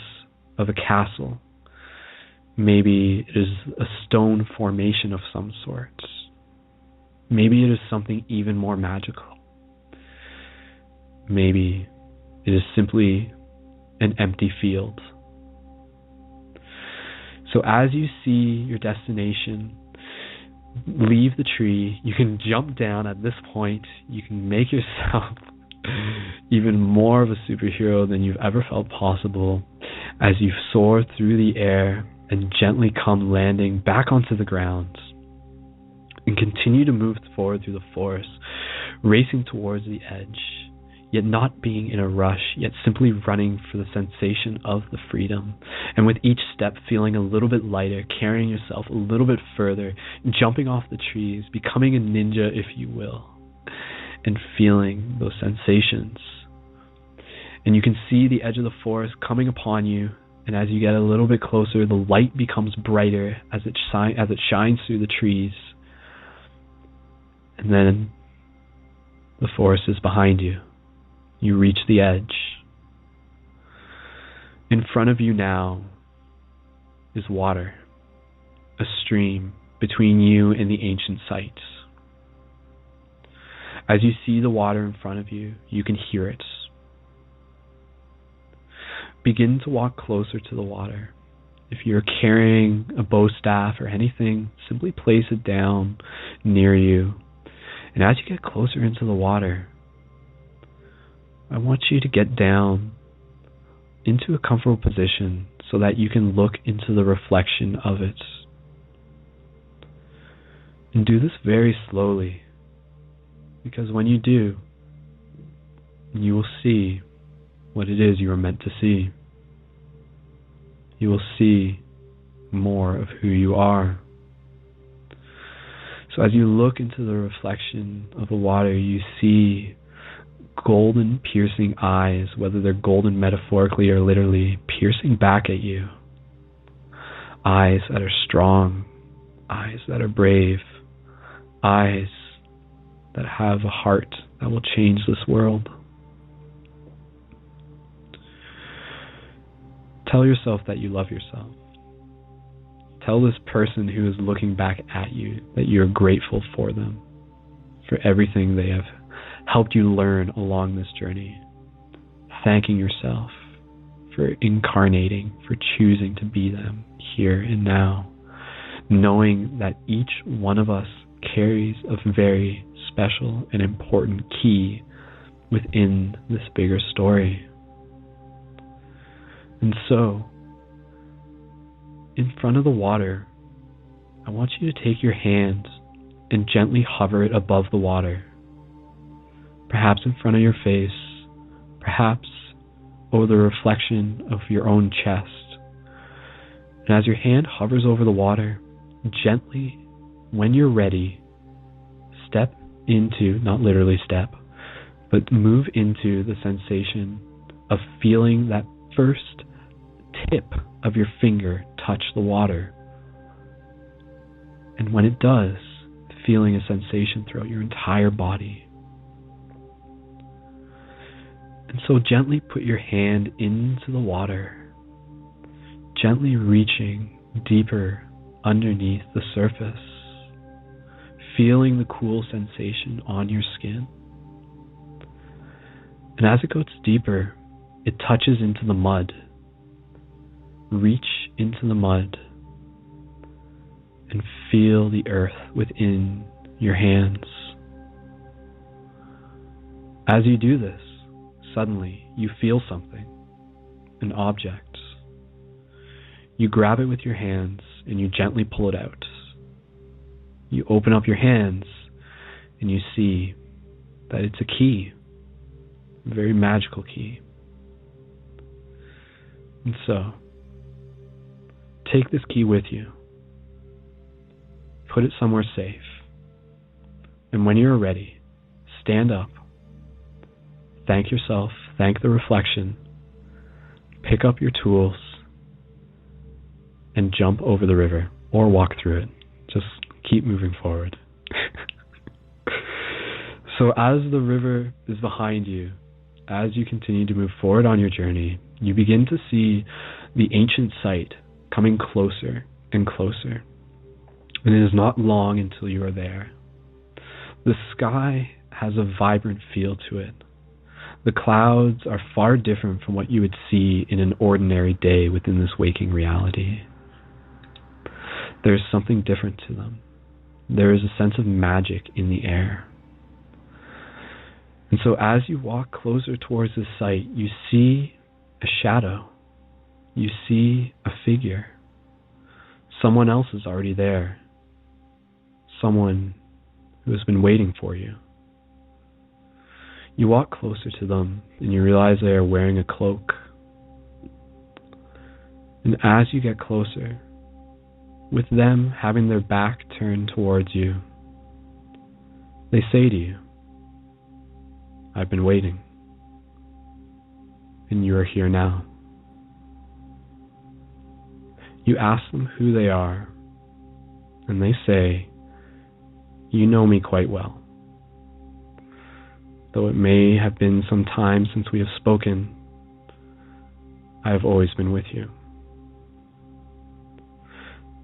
of a castle. Maybe it is a stone formation of some sort. Maybe it is something even more magical. Maybe it is simply an empty field. So as you see your destination, leave the tree. You can jump down at this point. You can make yourself even more of a superhero than you've ever felt possible as you soar through the air and gently come landing back onto the ground and continue to move forward through the forest, racing towards the edge, yet not being in a rush, yet simply running for the sensation of the freedom. And with each step, feeling a little bit lighter, carrying yourself a little bit further, jumping off the trees, becoming a ninja, if you will, and feeling those sensations. And you can see the edge of the forest coming upon you, and as you get a little bit closer, the light becomes brighter as it shines through the trees. And then the forest is behind you. You reach the edge. In front of you now is water, a stream between you and the ancient sites. As you see the water in front of you, you can hear it. Begin to walk closer to the water. If you're carrying a bow staff or anything, simply place it down near you. And as you get closer into the water, I want you to get down into a comfortable position so that you can look into the reflection of it. And do this very slowly, because when you do, you will see what it is you are meant to see. You will see more of who you are. So as you look into the reflection of the water, you see golden piercing eyes, whether they're golden metaphorically or literally, piercing back at you. Eyes that are strong, eyes that are brave, eyes that have a heart that will change this world. Tell yourself that you love yourself. Tell this person who is looking back at you that you're grateful for them, for everything they have helped you learn along this journey. Thanking yourself for incarnating, for choosing to be them here and now. Knowing that each one of us carries a very special and important key within this bigger story. And so, in front of the water, I want you to take your hand and gently hover it above the water, perhaps in front of your face, perhaps over the reflection of your own chest. And as your hand hovers over the water, gently, when you're ready, step into, not literally step, but move into the sensation of feeling that first tip of your finger touch the water. And when it does, feeling a sensation throughout your entire body. And so gently put your hand into the water, gently reaching deeper underneath the surface, feeling the cool sensation on your skin. And as it goes deeper, it touches into the mud. Reach into the mud and feel the earth within your hands. As you do this, suddenly you feel something, an object. You grab it with your hands and you gently pull it out. You open up your hands and you see that it's a key, a very magical key. And so, take this key with you. Put it somewhere safe. And when you're ready, stand up. Thank yourself. Thank the reflection. Pick up your tools and jump over the river or walk through it. Just keep moving forward. So as the river is behind you, as you continue to move forward on your journey, you begin to see the ancient site coming closer and closer. And it is not long until you are there. The sky has a vibrant feel to it. The clouds are far different from what you would see in an ordinary day within this waking reality. There is something different to them. There is a sense of magic in the air. And so as you walk closer towards this site, you see a shadow. You see a figure. Someone else is already there. Someone who has been waiting for you. You walk closer to them and you realize they are wearing a cloak. And as you get closer, with them having their back turned towards you, they say to you, "I've been waiting, and you are here now." You ask them who they are, and they say, "You know me quite well. Though it may have been some time since we have spoken, I have always been with you."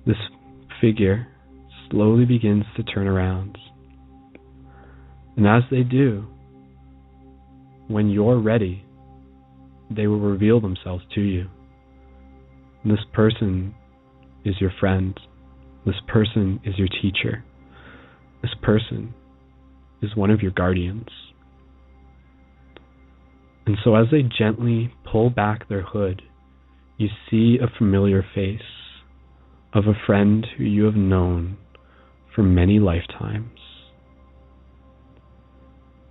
This figure slowly begins to turn around. And as they do, when you're ready, they will reveal themselves to you. And this person is your friend. This person is your teacher. This person is one of your guardians. And so as they gently pull back their hood, you see a familiar face of a friend who you have known for many lifetimes.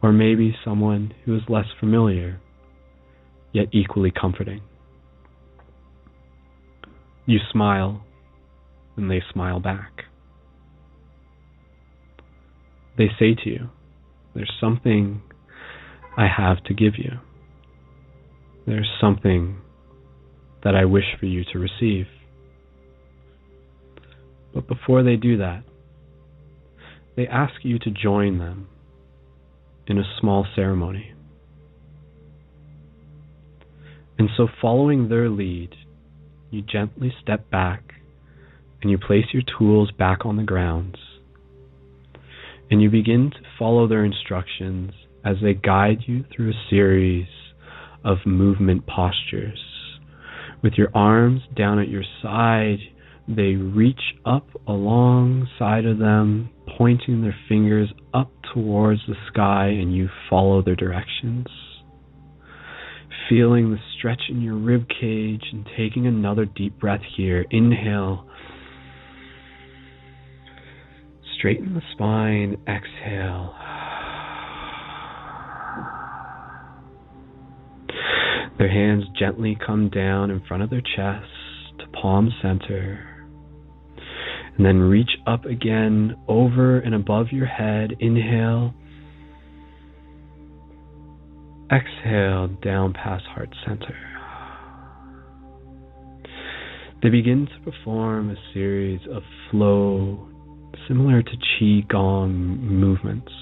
Or maybe someone who is less familiar, yet equally comforting. You smile, and they smile back. They say to you, "There's something I have to give you. There's something that I wish for you to receive." But before they do that, they ask you to join them in a small ceremony. And so following their lead, you gently step back and you place your tools back on the ground. And you begin to follow their instructions as they guide you through a series of movement postures. With your arms down at your side, they reach up alongside of them, pointing their fingers up towards the sky, and you follow their directions. feeling the stretch in your rib cage and taking another deep breath here. Inhale. Straighten the spine. Exhale. Their hands gently come down in front of their chest to palm center. And then reach up again over and above your head. Inhale. Exhale down past heart center. They begin to perform a series of flow similar to Qi Gong movements,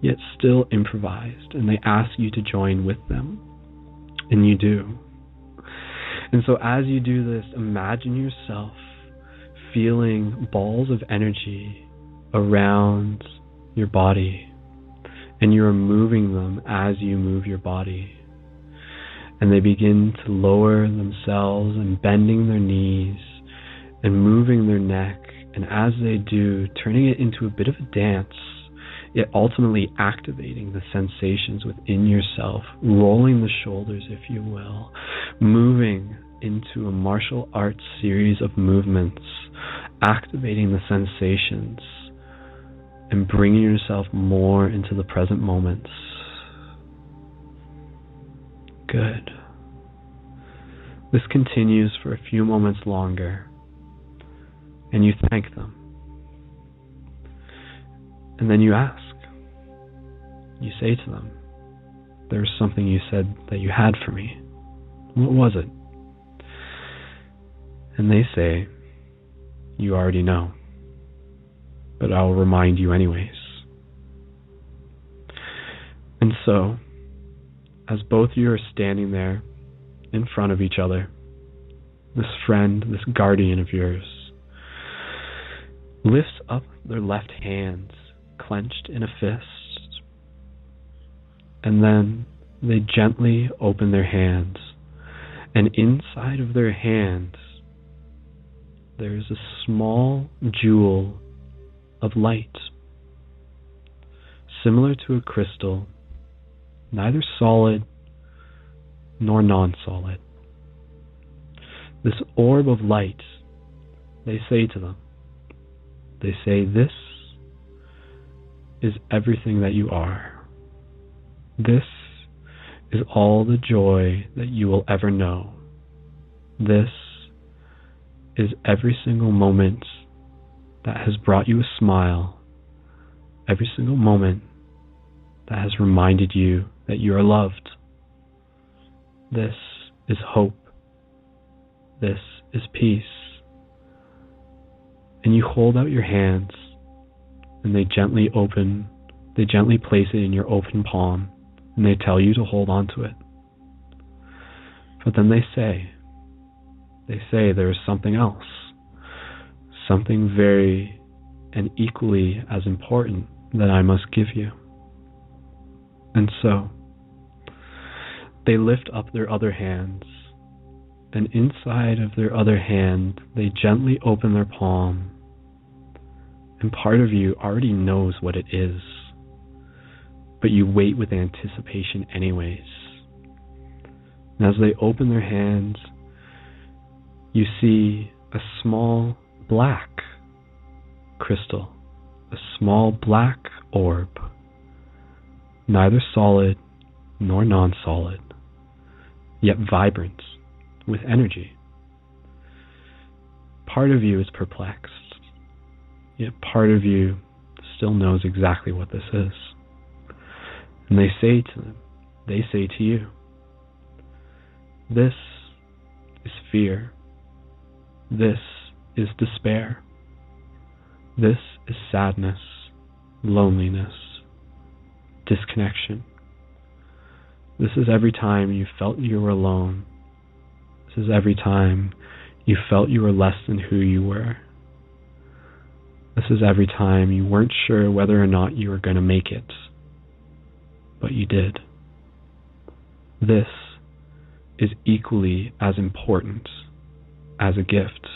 yet still improvised, and they ask you to join with them, and you do. And so as you do this, imagine yourself feeling balls of energy around your body, and you are moving them as you move your body. And they begin to lower themselves and bending their knees and moving their neck, and as they do, turning it into a bit of a dance, yet ultimately activating the sensations within yourself, rolling the shoulders, if you will, moving into a martial arts series of movements, activating the sensations and bringing yourself more into the present moments. Good. This continues for a few moments longer, and you thank them. And then you ask. You say to them, "There's something you said that you had for me. What was it?" And they say, "You already know, but I'll remind you anyways." And so, as both of you are standing there in front of each other, this friend, this guardian of yours, lifts up their left hands, clenched in a fist, and then they gently open their hands, and inside of their hands there is a small jewel of light, similar to a crystal, neither solid nor non-solid. This orb of light, they say to them, they say, "This is everything that you are. This is all the joy that you will ever know. This is every single moment that has brought you a smile, every single moment that has reminded you that you are loved. This is hope. This is peace." And you hold out your hands, and they gently place it in your open palm, and they tell you to hold on to it. But then they say there is something else, something very and equally as important that I must give you. And so, they lift up their other hands, and inside of their other hand, they gently open their palm, and part of you already knows what it is, but you wait with anticipation anyways. And as they open their hands, you see a small black crystal, a small black orb, neither solid nor non-solid, yet vibrant with energy. Part of you is perplexed, yet part of you still knows exactly what this is. And they say to you, "This is fear. This is despair. This is sadness, loneliness, disconnection. This is every time you felt you were alone. This is every time you felt you were less than who you were. This is every time you weren't sure whether or not you were going to make it, but you did. This is equally as important as a gift."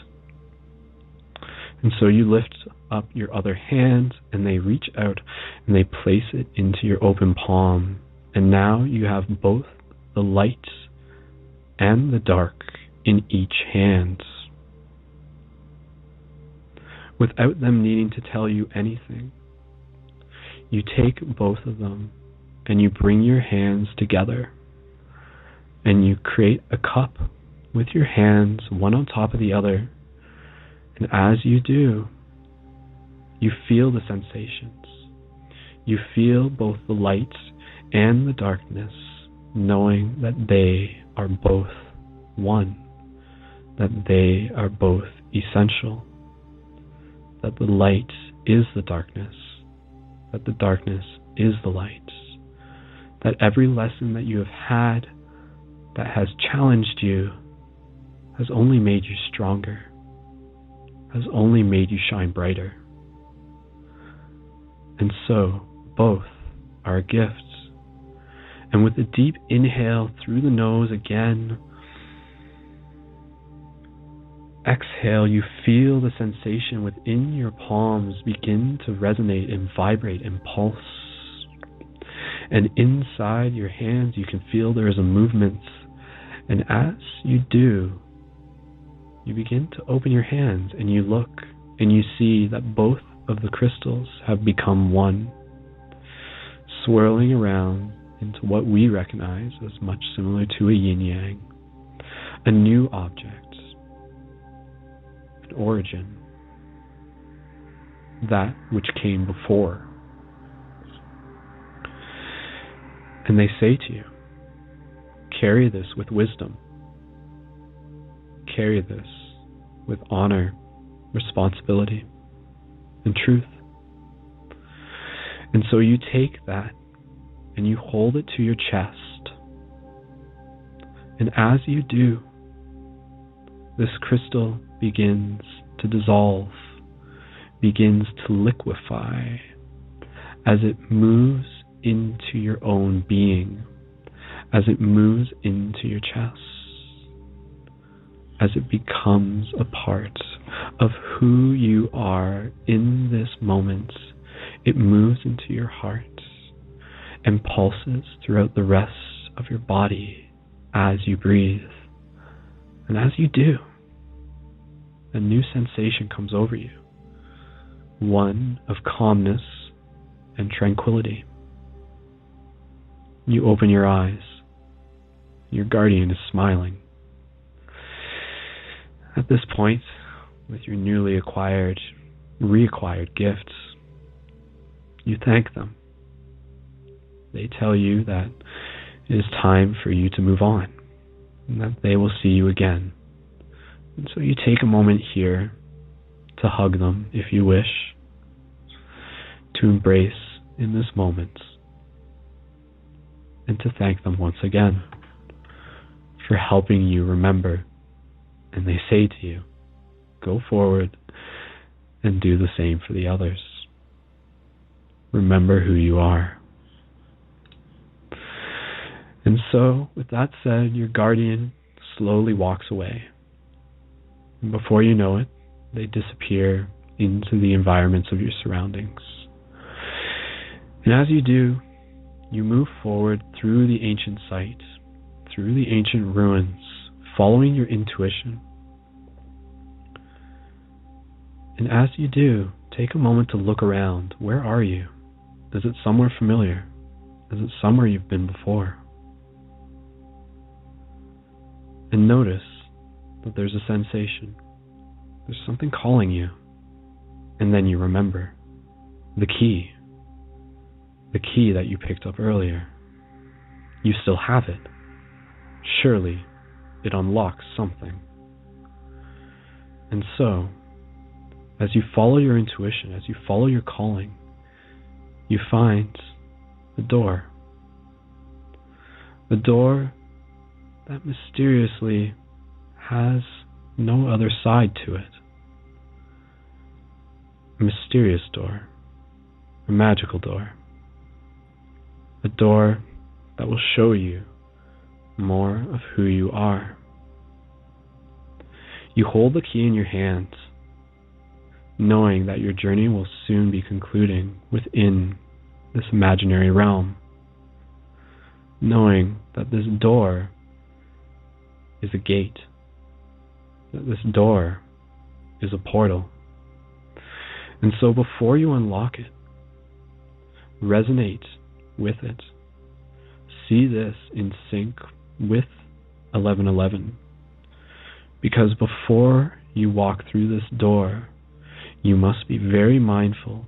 And so you lift up your other hand, and they reach out and they place it into your open palm. And now you have both the light and the dark in each hand, without them needing to tell you anything. You take both of them and you bring your hands together and you create a cup with your hands one on top of the other. And as you do, you feel the sensations. You feel both the light and the darkness, knowing that they are both one, that they are both essential, that the light is the darkness, that the darkness is the light, that every lesson that you have had that has challenged you has only made you stronger, has only made you shine brighter. And so, both are gifts. And with a deep inhale through the nose again, exhale, you feel the sensation within your palms begin to resonate and vibrate and pulse. And inside your hands, you can feel there is a movement. And as you do, you begin to open your hands and you look and you see that both of the crystals have become one, swirling around into what we recognize as much similar to a yin-yang, a new object, an origin, that which came before. And they say to you, carry this with wisdom, carry this with honor, responsibility, and truth. And so you take that and you hold it to your chest. And as you do, this crystal begins to dissolve, begins to liquefy as it moves into your own being, as it moves into your chest, as it becomes a part of who you are in this moment. It moves into your heart and pulses throughout the rest of your body as you breathe. And as you do, a new sensation comes over you, one of calmness and tranquility. You open your eyes. Your guardian is smiling. At this point, with your newly reacquired gifts, you thank them. They tell you that it is time for you to move on, and that they will see you again. And so you take a moment here to hug them if you wish, to embrace in this moment, and to thank them once again for helping you remember. And they say to you, go forward and do the same for the others. Remember who you are. And so, with that said, your guardian slowly walks away. And before you know it, they disappear into the environments of your surroundings. And as you do, you move forward through the ancient site, through the ancient ruins, following your intuition. And as you do, take a moment to look around. Where are you? Is it somewhere familiar? Is it somewhere you've been before? And notice that there's a sensation. There's something calling you. And then you remember the key that you picked up earlier. You still have it. Surely it unlocks something. And so, as you follow your intuition, as you follow your calling, you find the door. The door that mysteriously has no other side to it. A mysterious door. A magical door. A door that will show you more of who you are. You hold the key in your hands, knowing that your journey will soon be concluding within this imaginary realm. knowing that this door is a gate, that this door is a portal. And so before you unlock it, resonate with it. See this in sync with 1111. Because before you walk through this door, you must be very mindful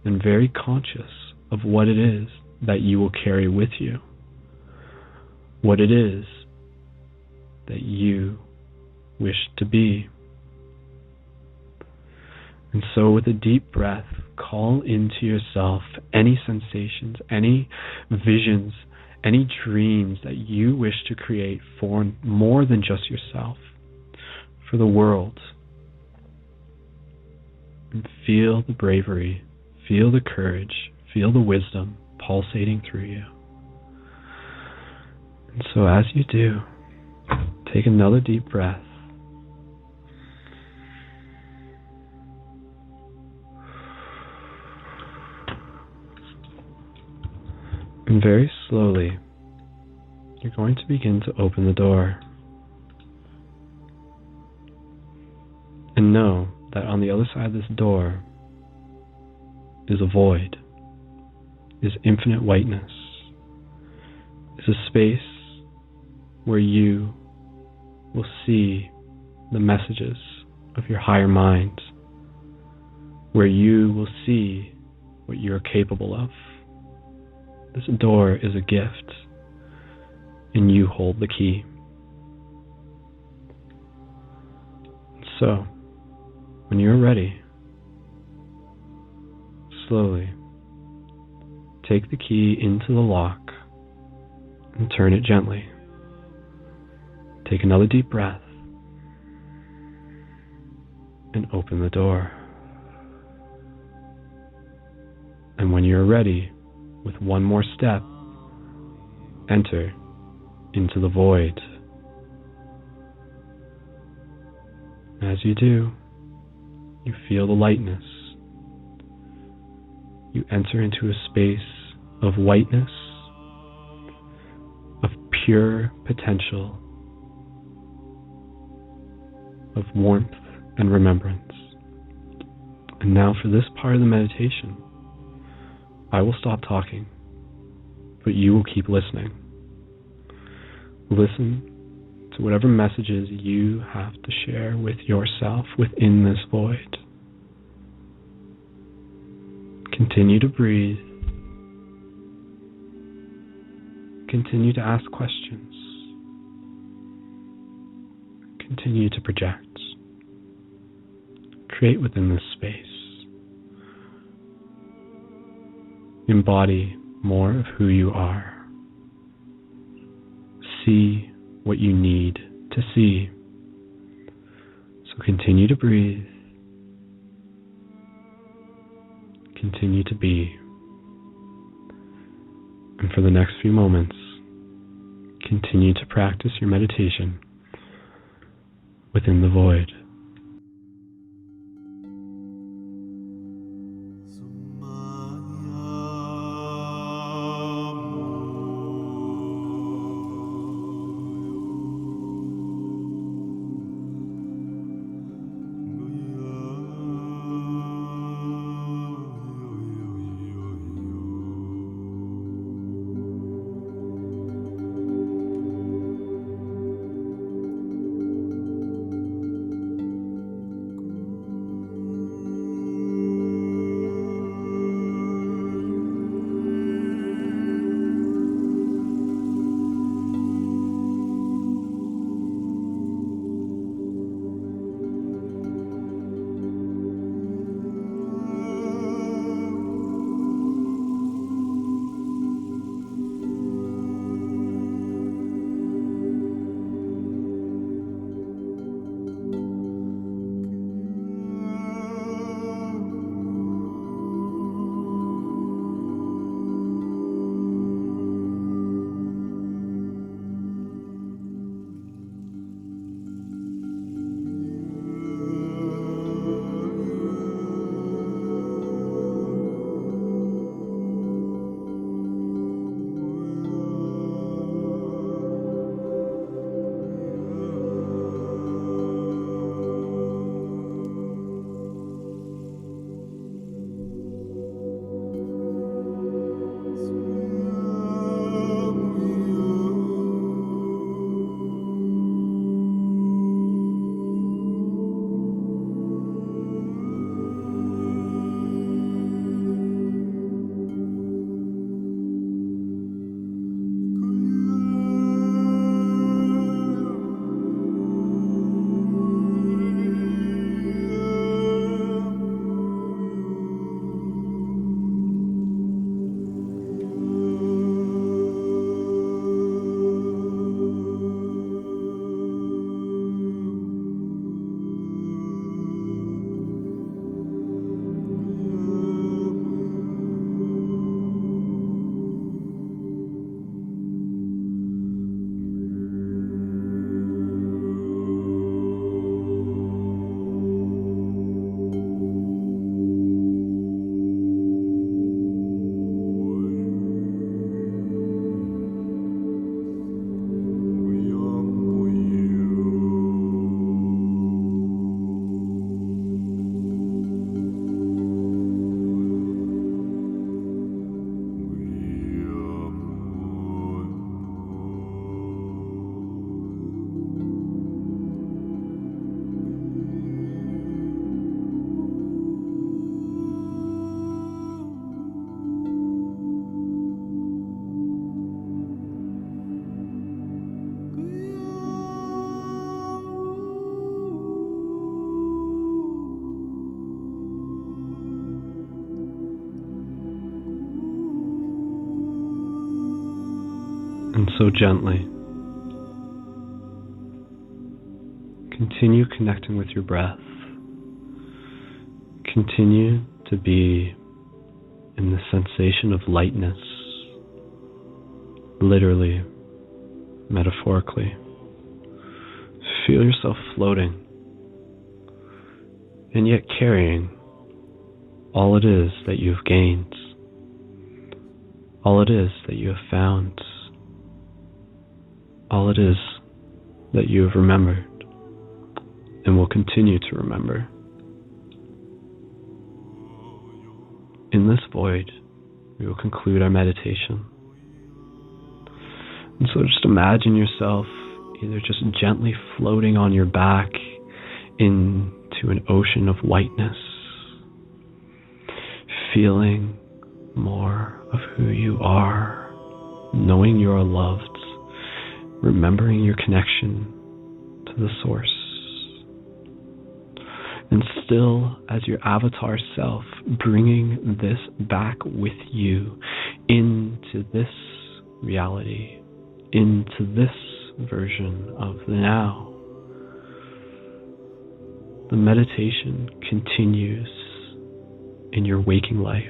and very conscious of what it is that you will carry with you. What it is that you wish to be. And so with a deep breath, call into yourself any sensations, any visions, any dreams that you wish to create for more than just yourself, for the world. And feel the bravery, feel the courage, feel the wisdom pulsating through you. And so as you do, take another deep breath. And very slowly, you're going to begin to open the door. And know that on the other side of this door is a void, is infinite whiteness, is a space where you will see the messages of your higher mind, where you will see what you are capable of. This door is a gift, and you hold the key. So, when you're ready, slowly take the key into the lock and turn it gently. Take another deep breath and open the door. And when you're ready, with one more step, enter into the void. As you do, you feel the lightness. You enter into a space of whiteness, of pure potential, of warmth and remembrance. And now for this part of the meditation, I will stop talking, but you will keep listening. Listen to whatever messages you have to share with yourself within this void. Continue to breathe. Continue to ask questions. Continue to project. Create within this space. Embody more of who you are. See what you need to see. So continue to breathe. Continue to be. And for the next few moments, continue to practice your meditation within the void. So gently, continue connecting with your breath. Continue to be in the sensation of lightness, literally, metaphorically. Feel yourself floating, and yet carrying all it is that you've gained, all it is that you have found, all it is that you have remembered and will continue to remember. In this void, we will conclude our meditation. And so just imagine yourself either just gently floating on your back into an ocean of whiteness, feeling more of who you are, knowing you are loved, remembering your connection to the source. And still, as your avatar self, bringing this back with you into this reality, into this version of the now. The meditation continues in your waking life.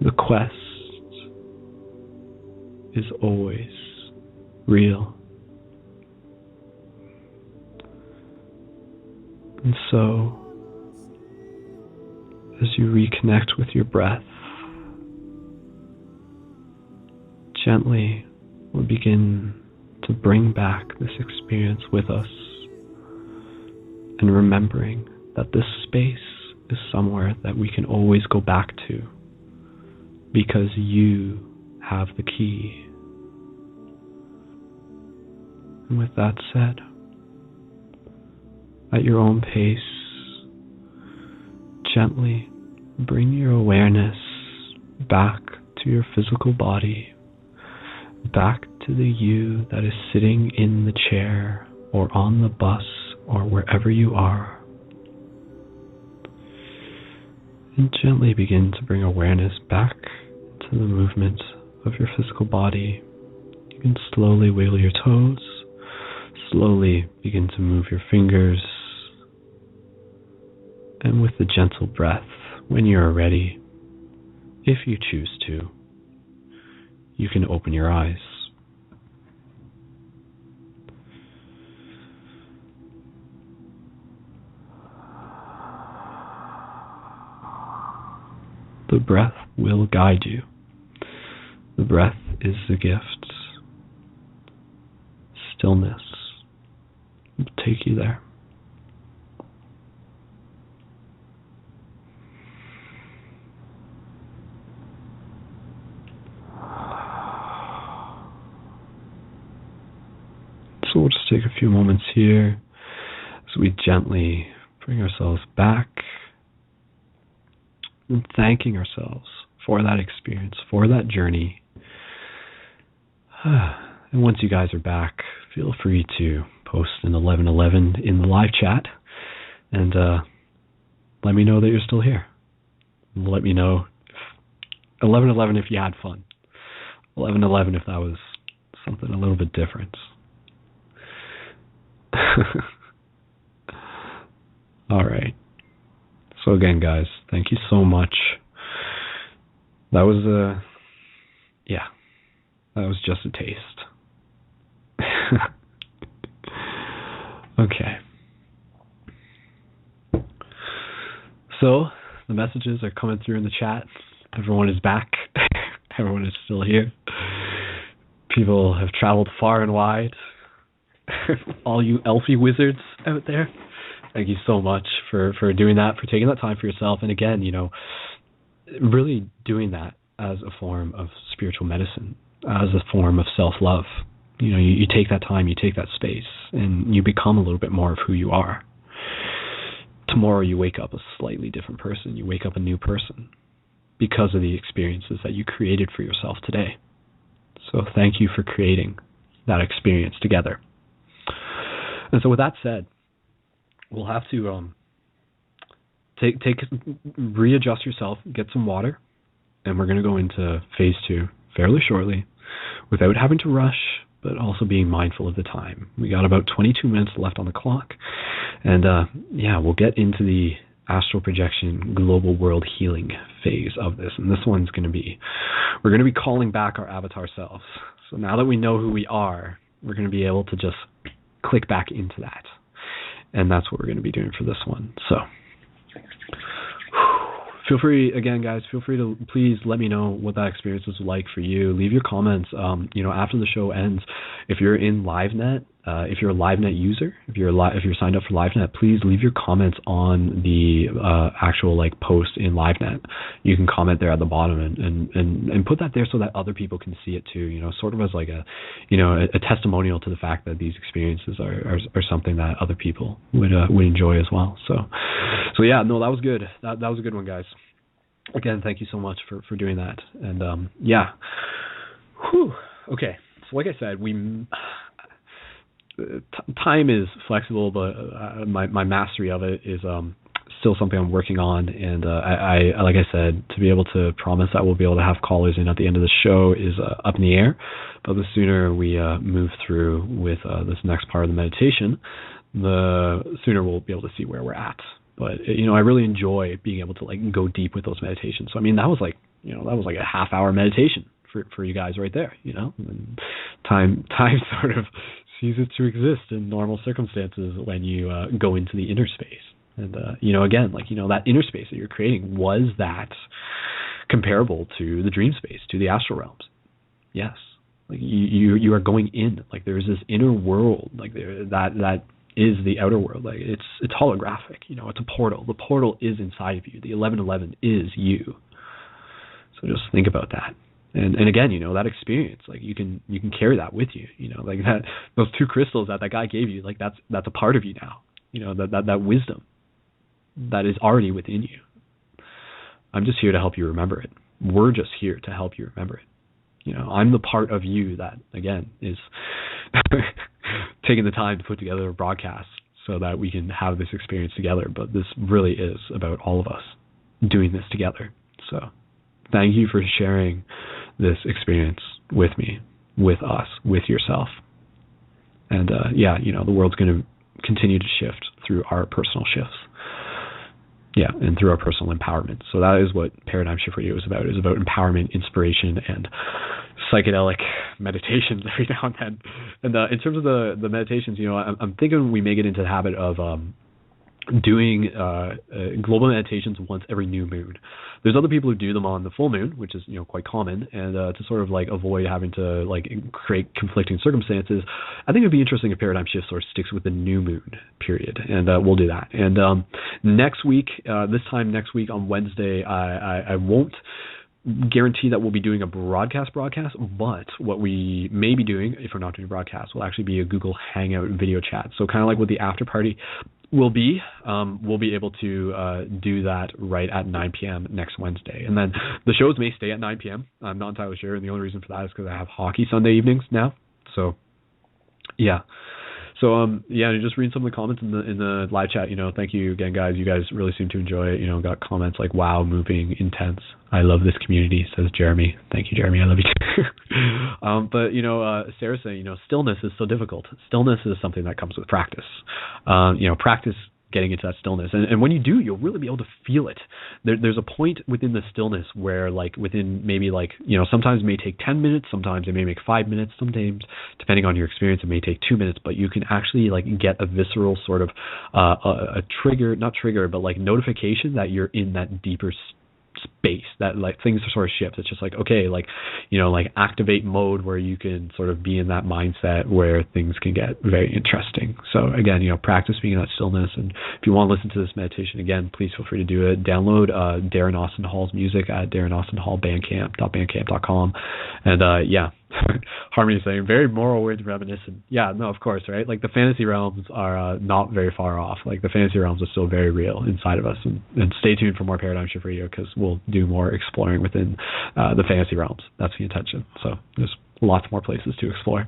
The quest is always real. And so, as you reconnect with your breath, gently we'll begin to bring back this experience with us, and remembering that this space is somewhere that we can always go back to, because you have the key. And with that said, at your own pace, gently bring your awareness back to your physical body, back to the you that is sitting in the chair or on the bus or wherever you are. And gently begin to bring awareness back to the movement of your physical body. You can slowly wiggle your toes, slowly begin to move your fingers, and with the gentle breath, when you are ready, if you choose to, you can open your eyes. The breath will guide you. The breath is the gift. Stillness will take you there. So we'll just take a few moments here as we gently bring ourselves back and thanking ourselves for that experience, for that journey. And once you guys are back, feel free to post an 1111 in the live chat and let me know that you're still here. Let me know 1111 if you had fun. 1111 if that was something a little bit different. All right. So again, guys, thank you so much. That was that was just a taste. Okay. So the messages are coming through in the chat. Everyone is back. Everyone is still here. People have traveled far and wide. All you elfie wizards out there, thank you so much for doing that, for taking that time for yourself. And again, really doing that as a form of spiritual medicine, as a form of self-love. You take that time, you take that space, and you become a little bit more of who you are. Tomorrow you wake up a slightly different person. You wake up a new person because of the experiences that you created for yourself today. So thank you for creating that experience together. And so with that said, we'll have to readjust yourself, get some water, and we're going to go into phase 2 fairly shortly. without having to rush, but also being mindful of the time. We got about 22 minutes left on the clock. And we'll get into the astral projection global world healing phase of this. And this one's we're going to be calling back our avatar selves. So now that we know who we are, we're going to be able to just click back into that. And that's what we're going to be doing for this one. So feel free, again, guys, to please let me know what that experience was like for you. Leave your comments, after the show ends. If you're in LiveNet, if you're a LiveNet user, if you're signed up for LiveNet, please leave your comments on the actual post in LiveNet. You can comment there at the bottom and put that there so that other people can see it too. Sort of as a testimonial to the fact that these experiences are something that other people would enjoy as well. So yeah, no, that was good. That was a good one, guys. Again, thank you so much for doing that. And okay. So like I said, time is flexible, but my mastery of it is still something I'm working on. And I like I said, to be able to promise that we'll be able to have callers in at the end of the show is up in the air. But the sooner we move through with this next part of the meditation, the sooner we'll be able to see where we're at. But I really enjoy being able to go deep with those meditations. So I mean, that was like a half-hour meditation for you guys right there. And time sort of ceases to exist in normal circumstances when you go into the inner space. And again, that inner space that you're creating, was that comparable to the dream space, to the astral realms? Yes. You are going in. There's this inner world, that is the outer world. It's holographic. It's a portal. The portal is inside of you. The 1111 is you. So just think about that. And again, that experience, you can carry that with you. That those two crystals that guy gave you, that's a part of you now. That wisdom that is already within you. I'm just here to help you remember it. We're just here to help you remember it. I'm the part of you that, again, is taking the time to put together a broadcast so that we can have this experience together. But this really is about all of us doing this together. So thank you for sharing this experience with me, with us, with yourself. And the world's going to continue to shift through our personal shifts. Yeah, and through our personal empowerment. So that is what Paradigm Shift Radio is about. It's about empowerment, inspiration, and psychedelic meditations every now and then. And in terms of the meditations, I'm thinking we may get into the habit of doing global meditations once every new moon. There's other people who do them on the full moon, which is quite common, and to sort of avoid having to create conflicting circumstances, I think it'd be interesting if Paradigm Shift sort of sticks with the new moon period, and we'll do that. And next week, this time next week on Wednesday, I won't guarantee that we'll be doing a broadcast, but what we may be doing, if we're not doing a broadcast, will actually be a Google Hangout video chat. So kind of like what the after party will be, we'll be able to do that right at 9 p.m. next Wednesday. And then the shows may stay at 9 p.m. I'm not entirely sure, and the only reason for that is because I have hockey Sunday evenings now. So, yeah. So just reading some of the comments in the live chat. Thank you again, guys. You guys really seem to enjoy it. Got comments like "Wow, moving, intense. I love this community," says Jeremy. Thank you, Jeremy. I love you too. But Sarah saying, stillness is so difficult. Stillness is something that comes with practice. Practice getting into that stillness, and when you do, you'll really be able to feel it. There's a point within the stillness where within maybe sometimes it may take 10 minutes, sometimes it may make 5 minutes, sometimes depending on your experience it may take 2 minutes, but you can actually get a visceral sort of a trigger, not trigger, but notification that you're in that deeper space, that things are sort of shift. It's just okay, activate mode where you can sort of be in that mindset where things can get very interesting. So again, practice being in that stillness. And if you want to listen to this meditation again, please feel free to do it. Download Darren Austin Hall's music at darrenaustinhallbandcamp.bandcamp.com. And Harmony is saying, very moral words reminiscent. Yeah, no, of course, right? The fantasy realms are not very far off. The fantasy realms are still very real inside of us. And stay tuned for more Paradigm Shift Radio, because we'll do more exploring within the fantasy realms. That's the intention. So there's lots more places to explore.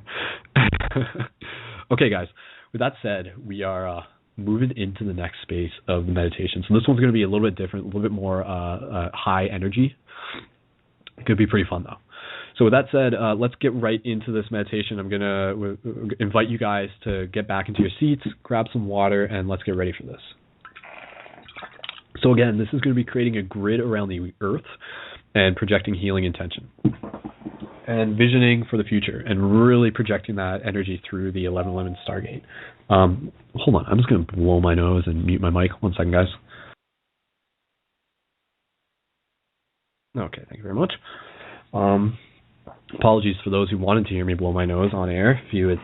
Okay, guys. With that said, we are moving into the next space of the meditation. So this one's going to be a little bit different, a little bit more high energy. It could be pretty fun, though. So with that said, let's get right into this meditation. I'm going to invite you guys to get back into your seats, grab some water, and let's get ready for this. So again, this is going to be creating a grid around the earth and projecting healing intention and visioning for the future and really projecting that energy through the 1111 Stargate. Hold on, I'm just going to blow my nose and mute my mic. 1 second, guys. Okay, thank you very much. Apologies for those who wanted to hear me blow my nose on air. If you would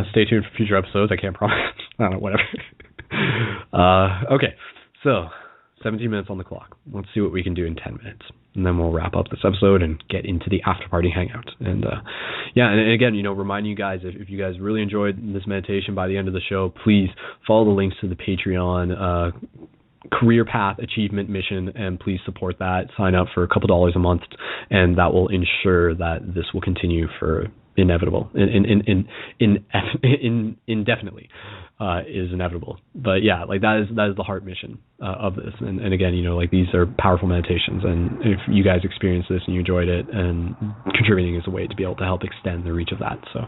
stay tuned for future episodes, I can't promise. I don't know, whatever. Okay, so 17 minutes on the clock. Let's see what we can do in 10 minutes. And then we'll wrap up this episode and get into the after party hangout. And and again, reminding you guys, if you guys really enjoyed this meditation by the end of the show, please follow the links to the Patreon career path achievement mission, and please support that. Sign up for a couple dollars a month, and that will ensure that this will continue for indefinitely. Is inevitable. But yeah, like that is the heart mission of this. And again, these are powerful meditations, and if you guys experienced this and you enjoyed it, and contributing is a way to be able to help extend the reach of that. So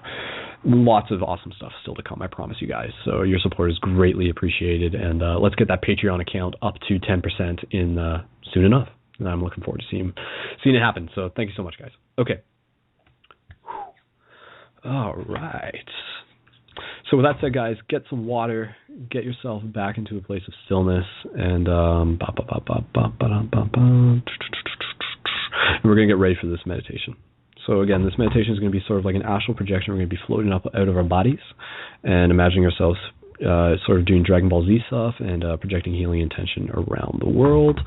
lots of awesome stuff still to come, I promise you guys. So your support is greatly appreciated, and let's get that Patreon account up to 10% in soon enough. And I'm looking forward to seeing it happen. So thank you so much, guys. Okay. All right. So with that said, guys, get some water, get yourself back into a place of stillness, and we're going to get ready for this meditation. So again, this meditation is going to be sort of like an astral projection. We're going to be floating up out of our bodies and imagining ourselves sort of doing Dragon Ball Z stuff and projecting healing intention around the world,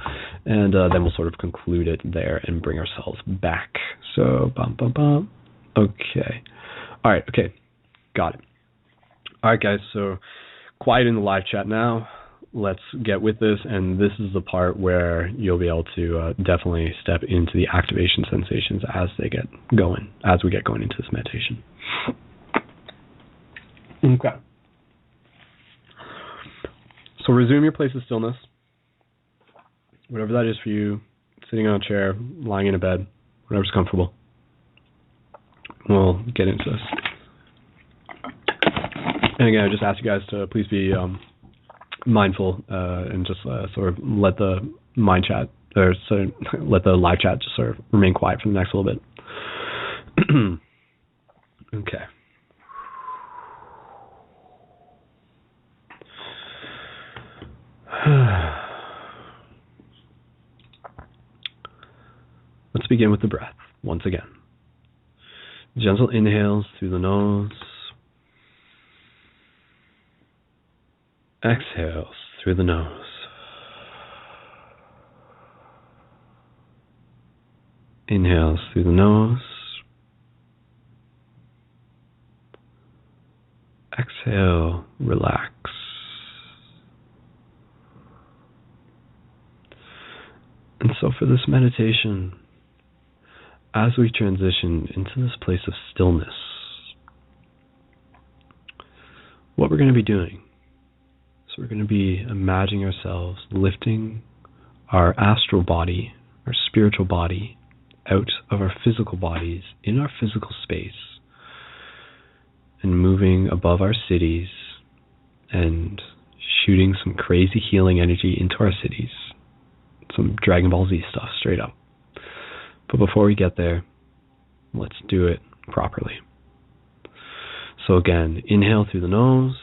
and then we'll sort of conclude it there and bring ourselves back. So, okay. All right, okay, got it. All right, guys, so quiet in the live chat now. Let's get with this, and this is the part where you'll be able to definitely step into the activation sensations as we get going into this meditation. Okay. So resume your place of stillness, whatever that is for you, sitting on a chair, lying in a bed, whatever's comfortable. We'll get into this. And again, I just ask you guys to please be mindful and just sort of let the mind chat, or sort of let the live chat just sort of remain quiet for the next little bit. Okay. Let's begin with the breath once again. Gentle inhales through the nose. Exhales through the nose. Inhales through the nose. Exhale, relax. And so for this meditation, as we transition into this place of stillness, what we're going to be doing, so we're going to be imagining ourselves lifting our astral body, our spiritual body, out of our physical bodies, in our physical space, and moving above our cities and shooting some crazy healing energy into our cities. Some Dragon Ball Z stuff, straight up. But before we get there, let's do it properly. So again, inhale through the nose.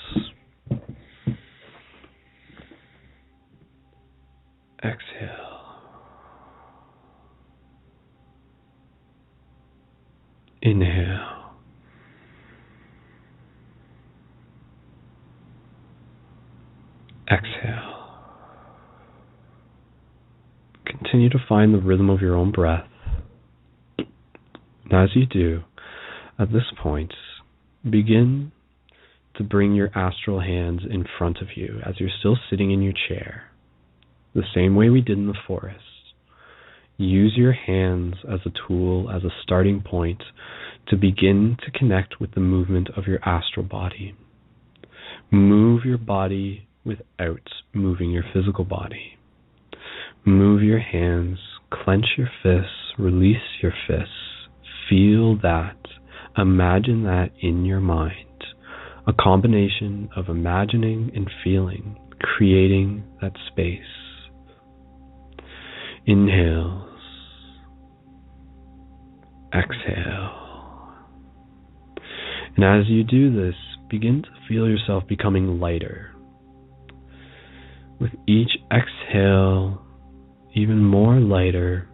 Exhale. Inhale. Exhale. Continue to find the rhythm of your own breath. And as you do, at this point, begin to bring your astral hands in front of you as you're still sitting in your chair. The same way we did in the forest. Use your hands as a tool, as a starting point, to begin to connect with the movement of your astral body. Move your body without moving your physical body. Move your hands, clench your fists, release your fists, feel that. Imagine that in your mind. A combination of imagining and feeling, creating that space. Inhales. Exhale. And as you do this, begin to feel yourself becoming lighter. With each exhale, even more lighter.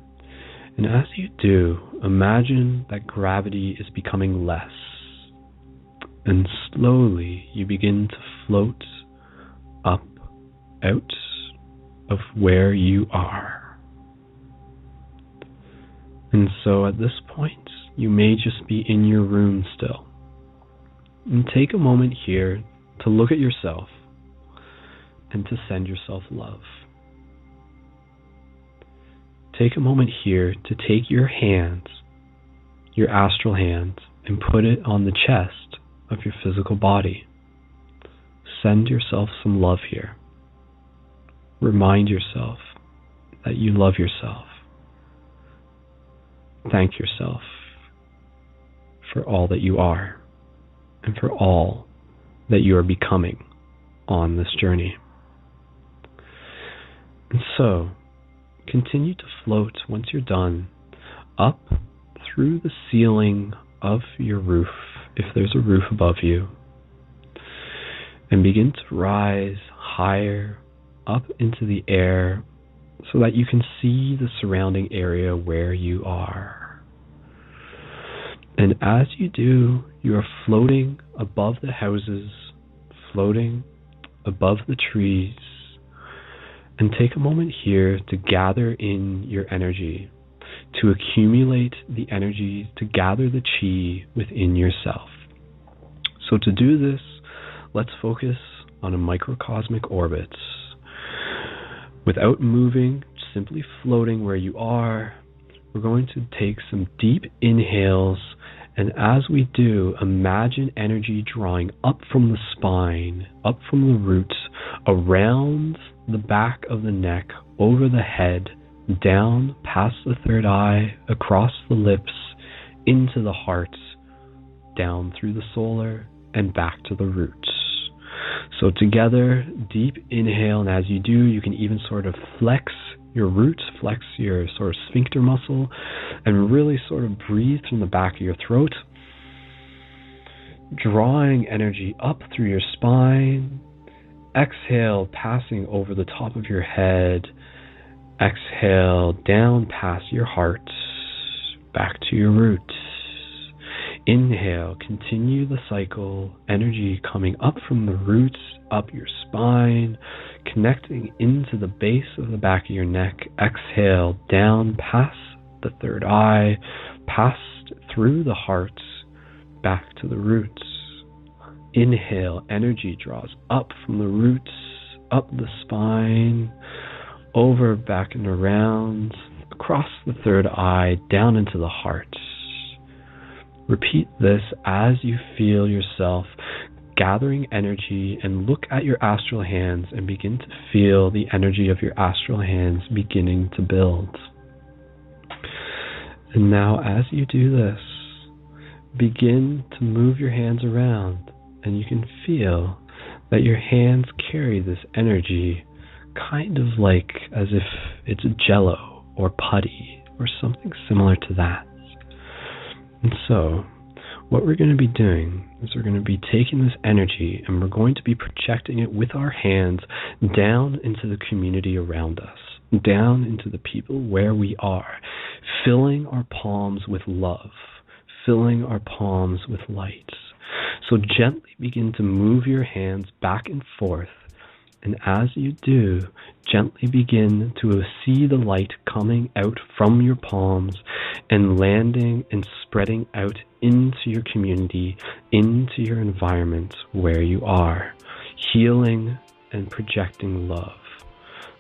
And as you do, imagine that gravity is becoming less. And slowly you begin to float up, out of where you are. And so at this point, you may just be in your room still. And take a moment here to look at yourself and to send yourself love. Take a moment here to take your hands, your astral hands, and put it on the chest of your physical body. Send yourself some love here. Remind yourself that you love yourself. Thank yourself for all that you are and for all that you are becoming on this journey. And so, continue to float once you're done up through the ceiling of your roof, if there's a roof above you, and begin to rise higher up into the air so that you can see the surrounding area where you are. And as you do, you are floating above the houses, floating above the trees, and take a moment here to gather in your energy, to accumulate the energy, to gather the chi within yourself. So to do this, let's focus on a microcosmic orbit. Without moving, simply floating where you are, we're going to take some deep inhales, and as we do, imagine energy drawing up from the spine, up from the roots, around the back of the neck, over the head, down past the third eye, across the lips, into the heart, down through the solar, and back to the roots. So together, deep inhale, and as you do, you can even sort of flex your roots, flex your sort of sphincter muscle, and really sort of breathe from the back of your throat, drawing energy up through your spine. Exhale, passing over the top of your head. Exhale, down past your heart, back to your roots. Inhale, continue the cycle, energy coming up from the roots, up your spine, connecting into the base of the back of your neck. Exhale, down past the third eye, past through the heart, back to the roots. Inhale, energy draws up from the roots, up the spine, over, back and around, across the third eye, down into the heart. Repeat this as you feel yourself gathering energy, and look at your astral hands and begin to feel the energy of your astral hands beginning to build. And now as you do this, begin to move your hands around, and you can feel that your hands carry this energy kind of like as if it's jello or putty or something similar to that. And so, what we're going to be doing is we're going to be taking this energy and we're going to be projecting it with our hands down into the community around us, down into the people where we are, filling our palms with love, filling our palms with light. So gently begin to move your hands back and forth, and as you do, gently begin to see the light coming out from your palms and landing and spreading out into your community, into your environment where you are, healing and projecting love.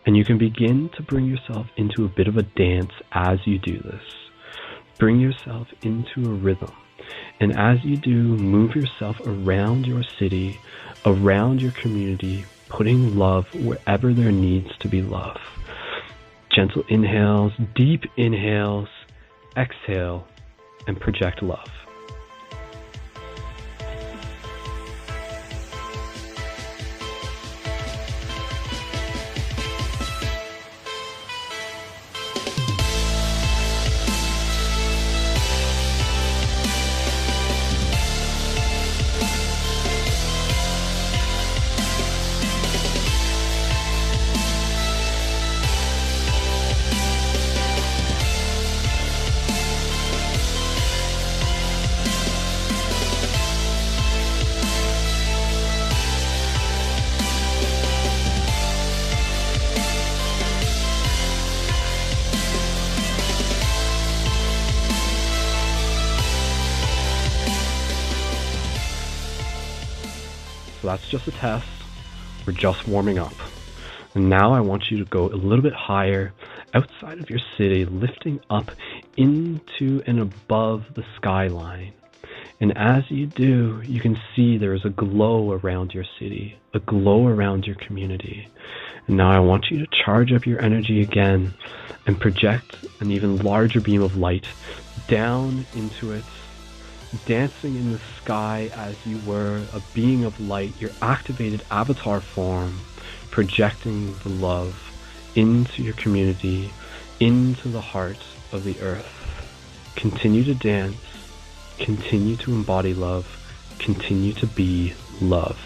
And you can begin to bring yourself into a bit of a dance as you do this. Bring yourself into a rhythm. And as you do, move yourself around your city, around your community, putting love wherever there needs to be love. Gentle inhales, deep inhales, exhale, and project love. So that's just a test. We're just warming up. And now I want you to go a little bit higher outside of your city, lifting up into and above the skyline. And as you do, you can see there is a glow around your city, a glow around your community. And now I want you to charge up your energy again and project an even larger beam of light down into it, dancing in the sky as you were a being of light, your activated avatar form, projecting the love into your community, into the heart of the earth. Continue to dance, continue to embody love, continue to be love.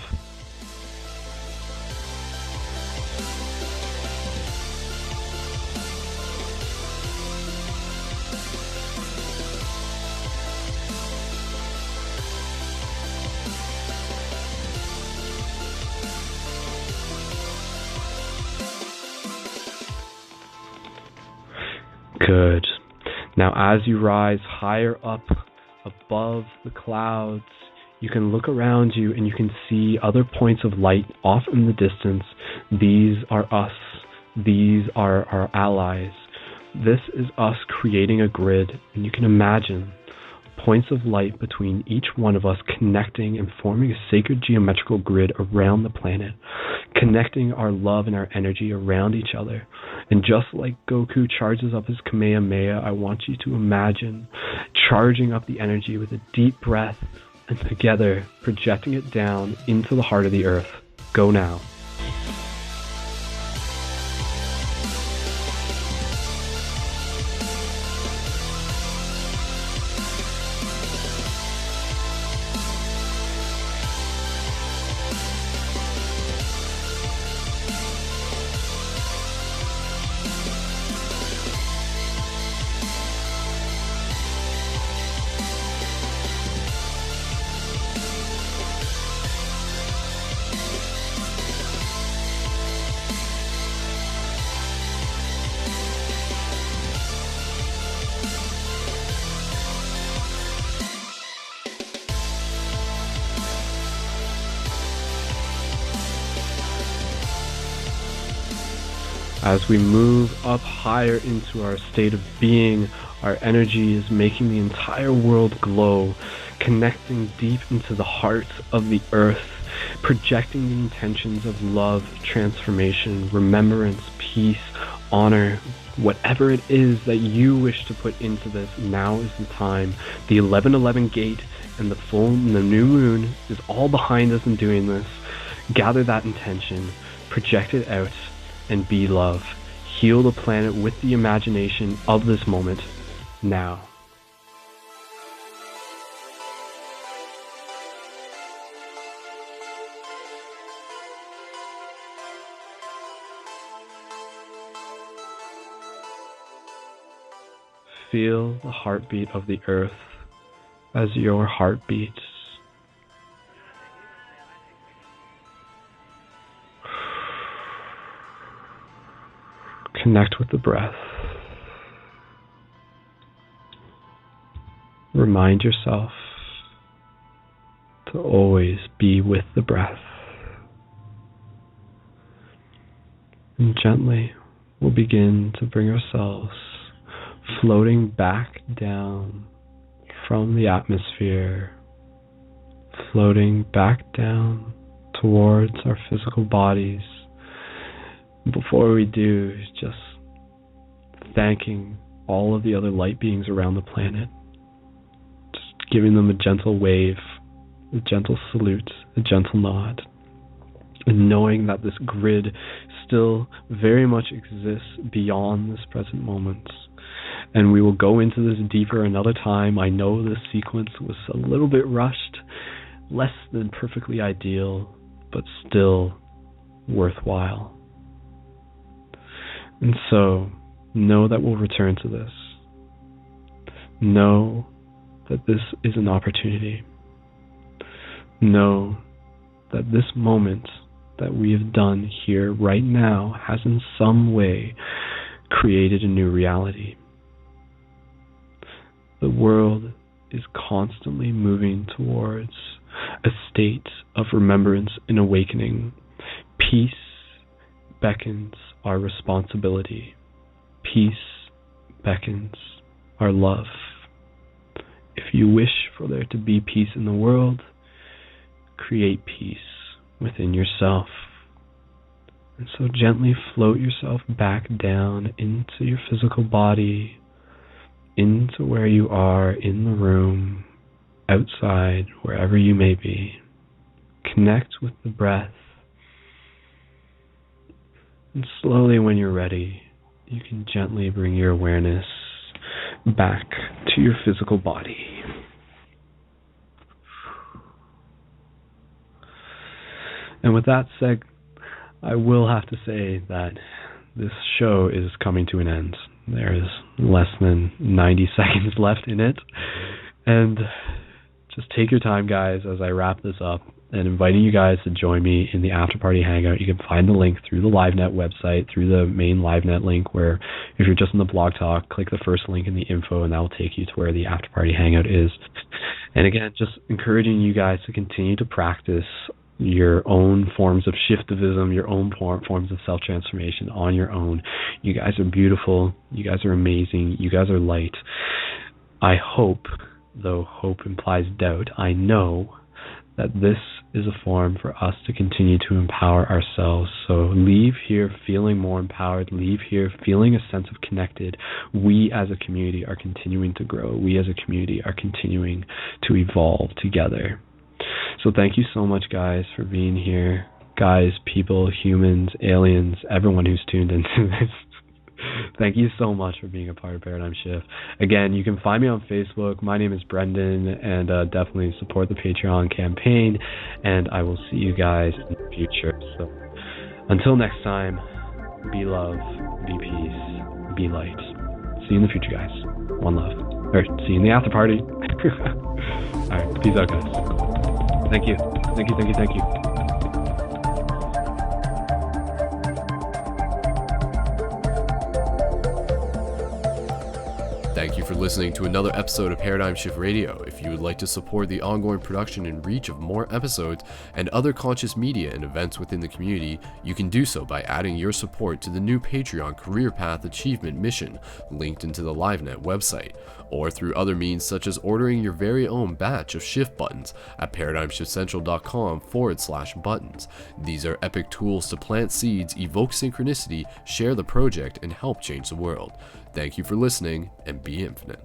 Good. Now as you rise higher up above the clouds, you can look around you and you can see other points of light off in the distance. These are us. These are our allies. This is us creating a grid, and you can imagine points of light between each one of us connecting and forming a sacred geometrical grid around the planet, connecting our love and our energy around each other. And just like Goku charges up his Kamehameha, I want you to imagine charging up the energy with a deep breath and together projecting it down into the heart of the earth. Go now. As we move up higher into our state of being, our energy is making the entire world glow, connecting deep into the heart of the earth, projecting the intentions of love, transformation, remembrance, peace, honor, whatever it is that you wish to put into this. Now is the time. The 1111 gate and the new moon is all behind us in doing this. Gather that intention, project it out, and be love. Heal the planet with the imagination of this moment, now. Feel the heartbeat of the earth as your heart beats. Connect with the breath. Remind yourself to always be with the breath. And gently, we'll begin to bring ourselves floating back down from the atmosphere, floating back down towards our physical bodies. Before we do, just thanking all of the other light beings around the planet, giving them a gentle wave, a gentle salute, a gentle nod, and knowing that this grid still very much exists beyond this present moment. And we will go into this deeper another time. I know this sequence was a little bit rushed, less than perfectly ideal, but still worthwhile. And so, know that we'll return to this. Know that this is an opportunity. Know that this moment that we have done here right now has in some way created a new reality. The world is constantly moving towards a state of remembrance and awakening. Peace beckons our responsibility. Peace beckons our love. If you wish for there to be peace in the world, create peace within yourself. And so gently float yourself back down into your physical body, into where you are in the room, outside, wherever you may be. Connect with the breath. And slowly, when you're ready, you can gently bring your awareness back to your physical body. And with that said, I will have to say that this show is coming to an end. There is less than 90 seconds left in it. And just take your time, guys, as I wrap this up, and inviting you guys to join me in the After Party Hangout. You can find the link through the LiveNet website, through the main LiveNet link, where if you're just in the blog talk, click the first link in the info, and that will take you to where the After Party Hangout is. And again, just encouraging you guys to continue to practice your own forms of shiftivism, your own forms of self-transformation on your own. You guys are beautiful. You guys are amazing. You guys are light. I hope, though hope implies doubt, I know that this is a forum for us to continue to empower ourselves. So leave here feeling more empowered. Leave here feeling a sense of connected. We as a community are continuing to grow. We as a community are continuing to evolve together. So thank you so much, guys, for being here. Guys, people, humans, aliens, everyone who's tuned into this. Thank you so much for being a part of Paradigm Shift. Again, you can find me on Facebook. My name is Brendan, and definitely support the Patreon campaign, and I will see you guys in the future. So until next time, be love, be peace, be light. See you in the future, guys. One love. Or see you in the after party. All right, peace out, guys. Thank you. Thank you, thank you, thank you. Thank you for listening to another episode of Paradigm Shift Radio. If you would like to support the ongoing production and reach of more episodes and other conscious media and events within the community, you can do so by adding your support to the new Patreon Career Path Achievement Mission, linked into the LiveNet website, or through other means such as ordering your very own batch of shift buttons at paradigmshiftcentral.com/buttons. These are epic tools to plant seeds, evoke synchronicity, share the project, and help change the world. Thank you for listening, and be infinite.